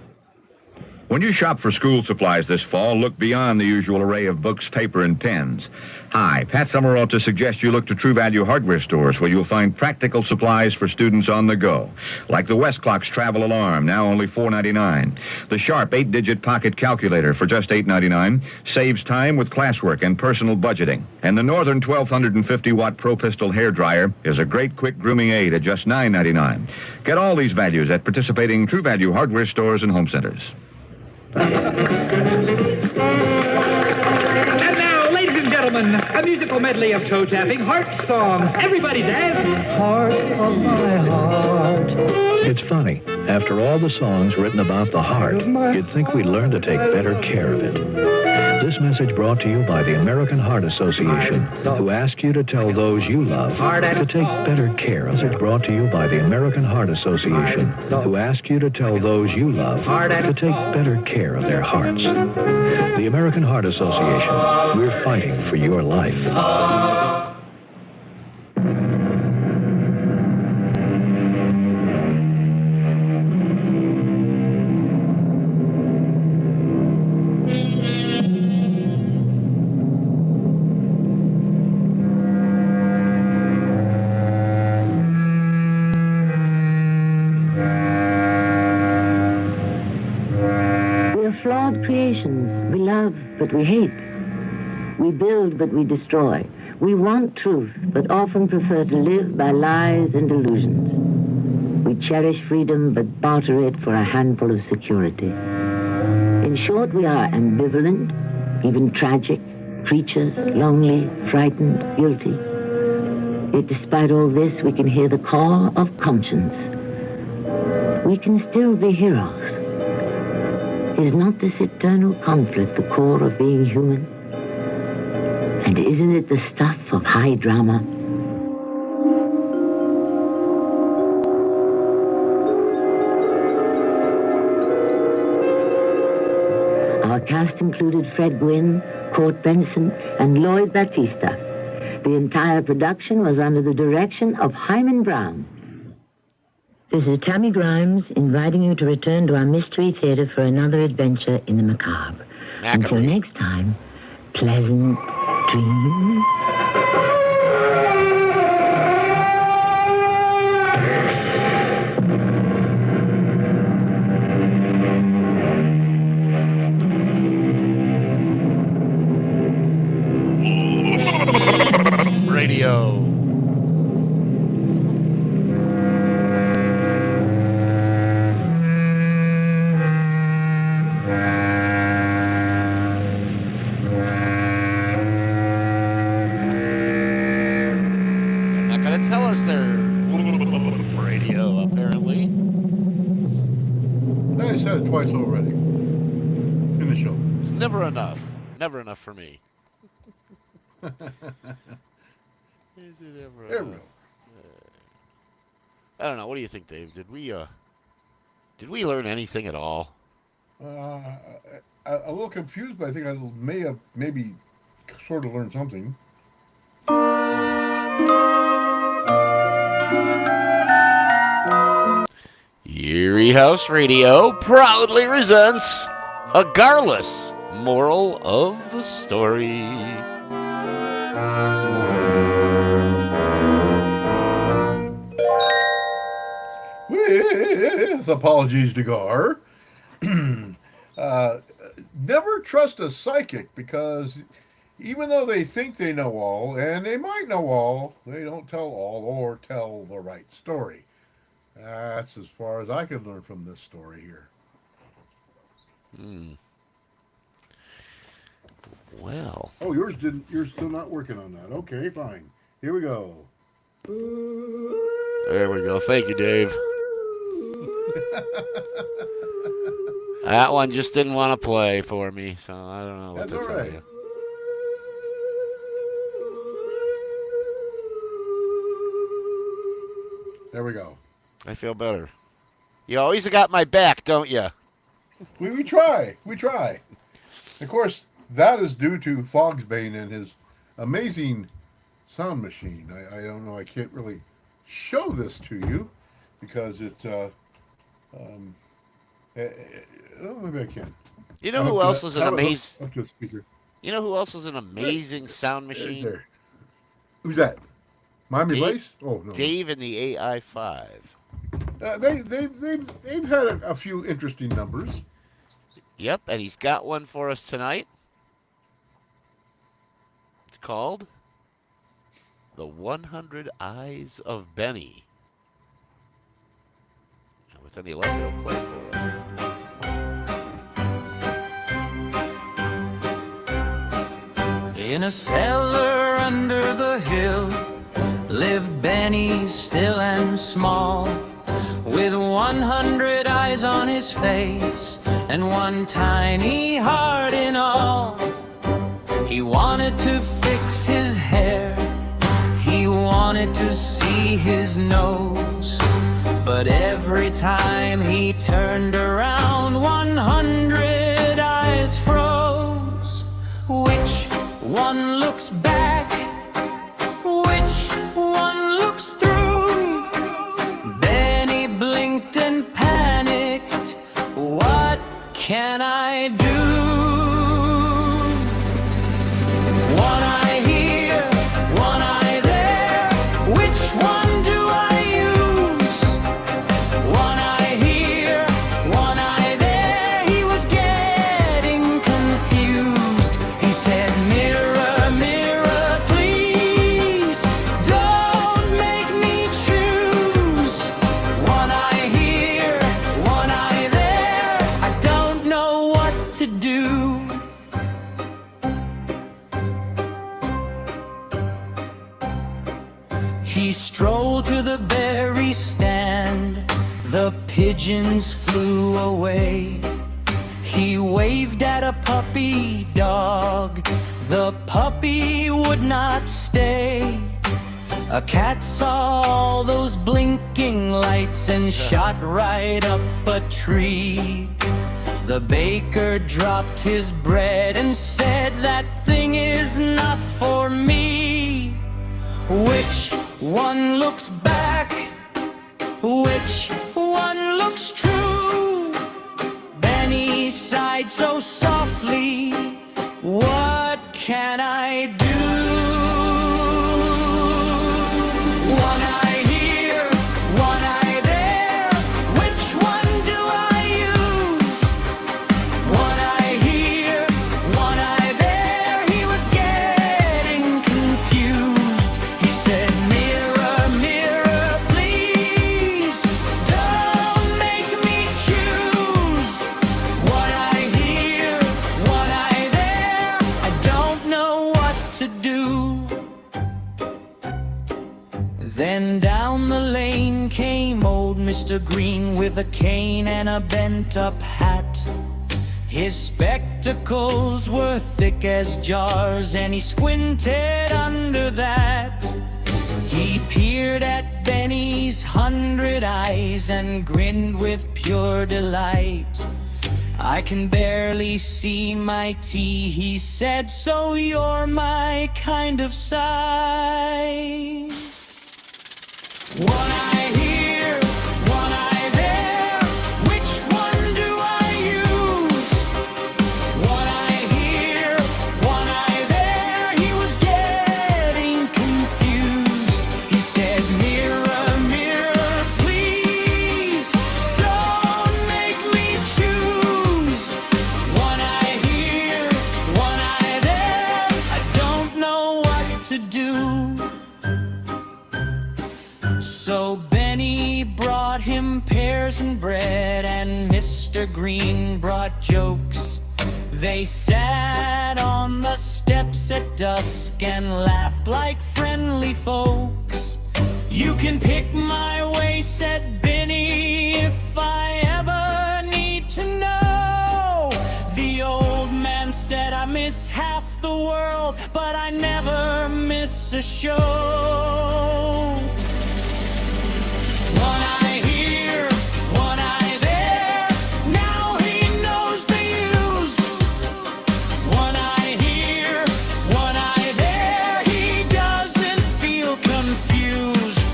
When you shop for school supplies this fall, look beyond the usual array of books, paper, and pens. Hi, Pat Summerall to suggest you look to True Value hardware stores where you'll find practical supplies for students on the go. Like the Westclox Travel Alarm, now only $4.99. The Sharp 8-digit pocket calculator for just $8.99 saves time with classwork and personal budgeting. And the Northern 1250-watt Pro Pistol hair dryer is a great quick grooming aid at just $9.99. Get all these values at participating True Value hardware stores and home centers. And now, ladies and gentlemen, a musical medley of toe-tapping heart songs. Everybody dance. Heart of my heart. It's funny. After all the songs written about the heart, you'd think we'd learn to take better care of it. This message brought to you by the American Heart Association, who ask you to tell those you love to take better care of it. Brought to you by the American Heart Association, who ask you to tell those you love to take better care of their hearts. The American Heart Association, we're fighting for your life. Creations. We love, but we hate. We build, but we destroy. We want truth, but often prefer to live by lies and illusions. We cherish freedom, but barter it for a handful of security. In short, we are ambivalent, even tragic, creatures, lonely, frightened, guilty. Yet despite all this, we can hear the call of conscience. We can still be heroes. Is not this eternal conflict the core of being human? And isn't it the stuff of high drama? Our cast included Fred Gwynne, Court Benson, and Lloyd Battista. The entire production was under the direction of Hyman Brown. This is Tammy Grimes inviting you to return to our Mystery Theater for another adventure in the macabre. Until next time, pleasant dreams. Radio. Tell us their radio, apparently. I said it twice already in the show. It's never enough. Never enough for me. Is it ever enough? I don't know. What do you think, Dave? Did we learn anything at all? A little confused, but I think I may have maybe sort of learned something. Eerie House Radio proudly presents a garless moral of the story. With apologies to Gar. Never trust a psychic, because even though they think they know all, and they might know all, they don't tell all or tell the right story. That's as far as I could learn from this story here. Well. Oh, yours didn't. You're still not working on that. Okay, fine. Here we go. There we go. Thank you, Dave. That one just didn't want to play for me, so I don't know what to tell you. There we go. I feel better. You always got my back, don't you? We try. We try. Of course, that is due to Fogsbane and his amazing sound machine. I don't know. I can't really show this to you because it Maybe I can. You know who else was an amazing? Up to the speaker. You know who else was an amazing sound machine? There. Who's that? Miami Vice? Oh no. Dave and the AI 5. They've had a few interesting numbers. Yep, and he's got one for us tonight. It's called The 100 Eyes of Benny. And with any luck, it'll play for us. In a cellar under the hill lived Benny, still and small, with 100 eyes on his face and one tiny heart in all. He wanted to fix his hair, he wanted to see his nose, but every time he turned around, 100 eyes froze. Which one looks back? Which one looks through? Benny blinked and panicked. What can I do? One eye here, one eye there. Which one do I use? One eye here, one eye there. He was getting confused. He said, mirror, mirror, please don't make me choose. One eye here, one eye there. I don't know what to do. He strolled to the berry stand. The pigeons flew away. He waved at a puppy dog. The puppy would not stay. A cat saw all those blinking lights and shot right up a tree. The baker dropped his bread and said, that thing is not for me. Which one looks back? Which one looks true? Benny sighed so softly. What can I do? One eye here, one eye there. Which one do I use? One eye here, one eye there. He was getting confused. He said, mirror, mirror, please don't make me choose. One eye here, one eye there. I don't know what to do. Then down the lane came old Mr. Green with a cane and a bent-up hat. His spectacles were thick as jars, and he squinted under that. He peered at Benny's 100 eyes and grinned with pure delight. I can barely see my tea, he said, so you're my kind of sight. One eye here, one eye there. Which one do I use? One eye here, one eye there. He was getting confused. He said, mirror, mirror, please don't make me choose. One eye here, one eye there. I don't know what to do. So Benny brought him pears and bread, and Mr. Green brought jokes. They sat on the steps at dusk and laughed like friendly folks. You can pick my way, said Benny, if I ever need to know. The old man said, I miss half the world, but I never miss a show. One eye here, one eye there. Now he knows the use. One eye here, one eye there. He doesn't feel confused.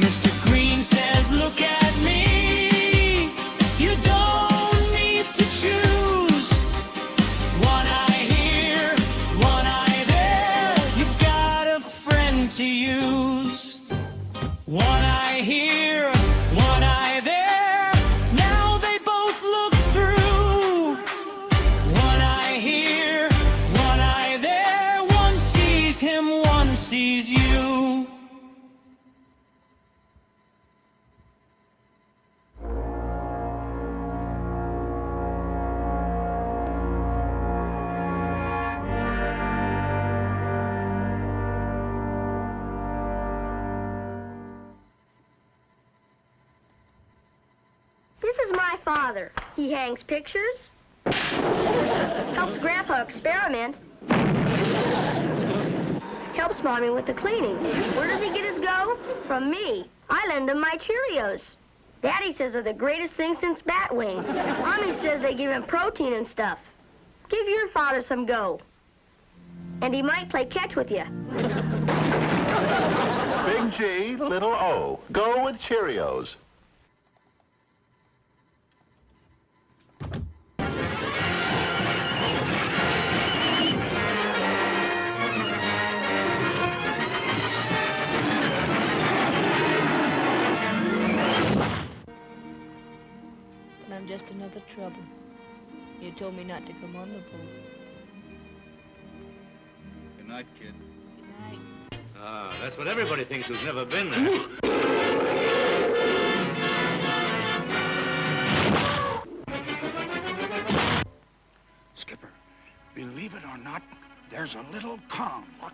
Mr. Green says, look at me. You don't father. He hangs pictures, helps Grandpa experiment, helps Mommy with the cleaning. Where does he get his go? From me. I lend him my Cheerios. Daddy says they're the greatest thing since bat wings. Mommy says they give him protein and stuff. Give your father some go. And he might play catch with you. Big G, little O. Go with Cheerios. I'm just another trouble. You told me not to come on the boat. Good night, kid. Good night. Ah, that's what everybody thinks who's never been there. Skipper, believe it or not, there's a little calm. What?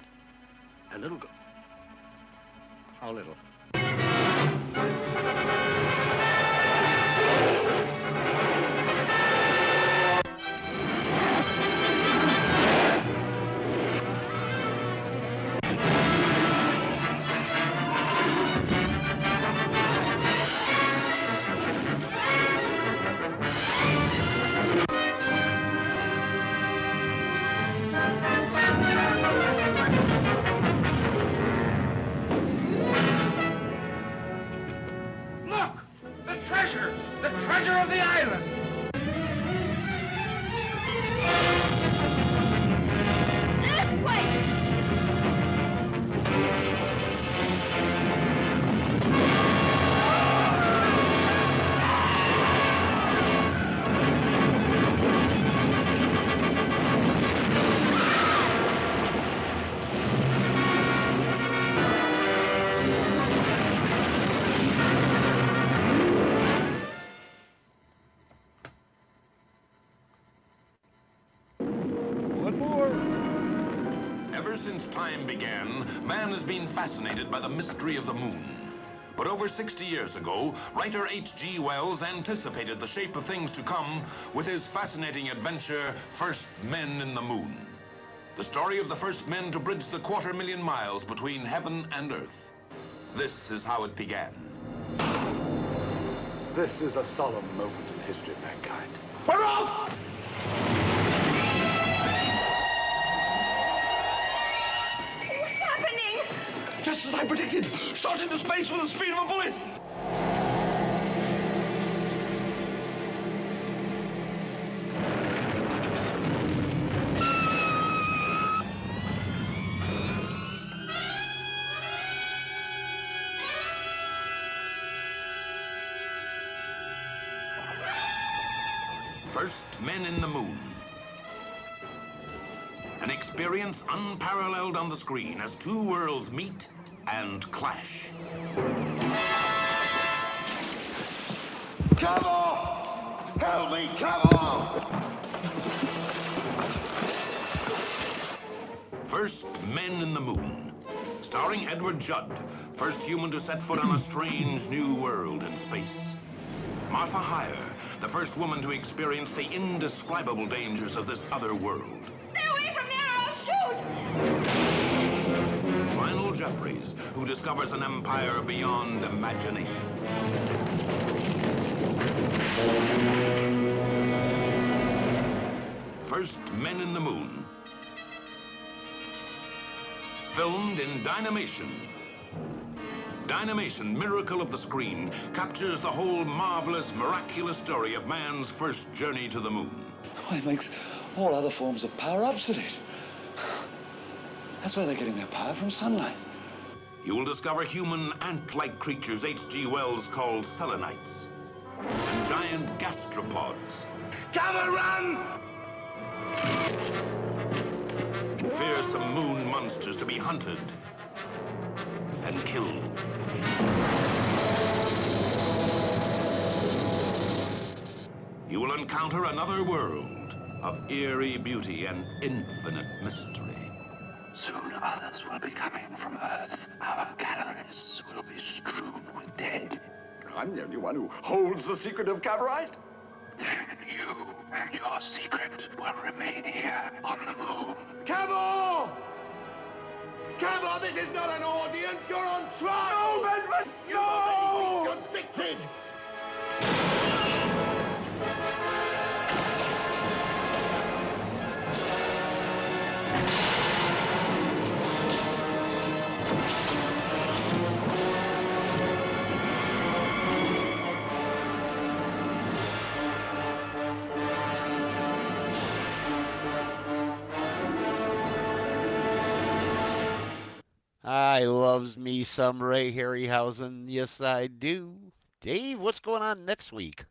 A little go. How little? The treasure of the island! Ever since time began, man has been fascinated by the mystery of the moon. But over 60 years ago, writer H.G. Wells anticipated the shape of things to come with his fascinating adventure, First Men in the Moon. The story of the first men to bridge the 250,000 miles between heaven and earth. This is how it began. This is a solemn moment in history, mankind. We're off! What's happening? Just as I predicted, shot into space with the speed of a bullet. First Men in the Moon. An experience unparalleled on the screen as two worlds meet and clash. Come on! Help me, come on! First Men in the Moon. Starring Edward Judd, first human to set foot on a strange new world in space. Martha Heyer, the first woman to experience the indescribable dangers of this other world. Stay away from there or I'll shoot! Lionel Jeffries, who discovers an empire beyond imagination. First Men in the Moon. Filmed in Dynamation. Dynamation, miracle of the screen, captures the whole marvelous, miraculous story of man's first journey to the moon. Well, it makes all other forms of power obsolete. That's why they're getting their power from sunlight. You will discover human ant-like creatures H.G. Wells called selenites, and giant gastropods. Come and run! Fearsome moon monsters to be hunted and killed. You will encounter another world of eerie beauty and infinite mystery. Soon others will be coming from Earth. Our galleries will be strewn with dead. I'm the only one who holds the secret of Cavorite. And your secret will remain here on the moon. Cabo! Cabo, this is not an audience. You're on trial. No, Bedford! No! You're convicted. I loves me some Ray Harryhausen. Yes, I do. Dave, what's going on next week?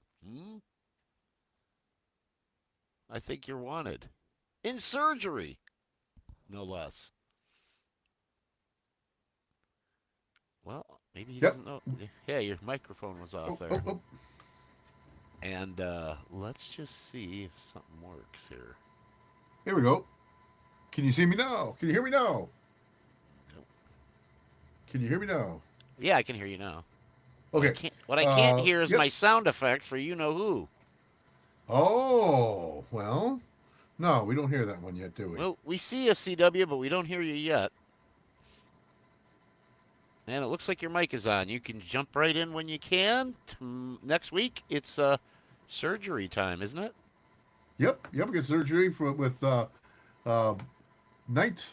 I think you're wanted. In surgery, no less. Well, maybe he doesn't know. Yeah, your microphone was off there. And let's just see if something works here. Here we go. Can you see me now? Can you hear me now? Can you hear me now? Yeah, I can hear you now. Okay. What I can't hear is my sound effect for you-know-who. Oh, well, no, we don't hear that one yet, do we? Well, we see a CW, but we don't hear you yet. And it looks like your mic is on. You can jump right in when you can. Next week, it's surgery time, isn't it? Yep, we get surgery with night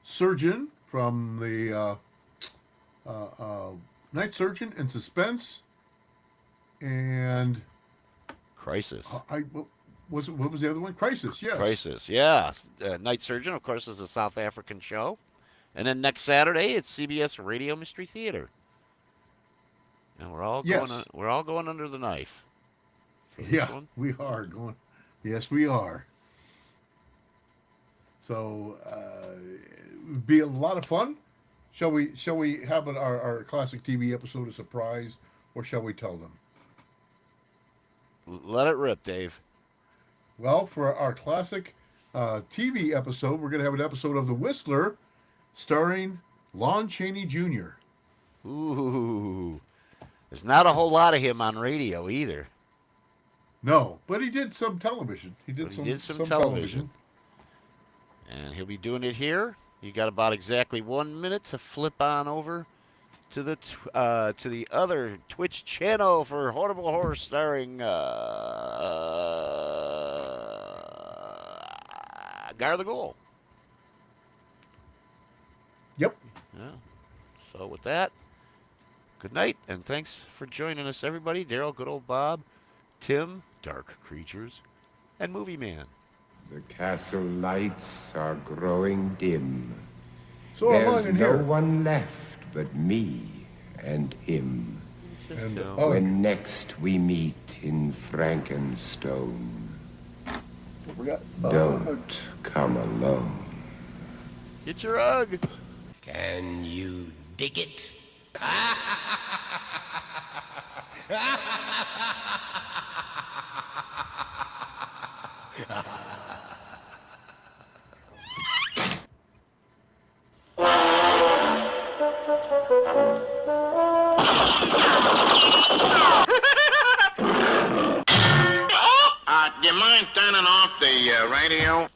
surgeon from the night surgeon and suspense and Crisis. What was the other one? Crisis. Yes. Crisis. Yeah. Night Surgeon, of course, is a South African show, and then next Saturday it's CBS Radio Mystery Theater, and we're all going under the knife. Yeah, we are going. Yes, we are. So it'd be a lot of fun. Shall we have our classic TV episode a surprise, or shall we tell them? Let it rip, Dave. Well, for our classic TV episode, we're going to have an episode of The Whistler, starring Lon Chaney Jr. Ooh, there's not a whole lot of him on radio either. No, but he did some television. He did some television. And he'll be doing it here. You got about exactly 1 minute to flip on over to the other Twitch channel for Horrible Horror, starring Gar the Ghoul. Yep. Yeah. So with that, good night, and thanks for joining us, everybody. Daryl, good old Bob, Tim, Dark Creatures, and Movie Man. The castle lights are growing dim. So there's no one left but me and him. And when next we meet in Frankenstone, don't come alone. Get your hug. Can you dig it? Do you mind turning off the radio?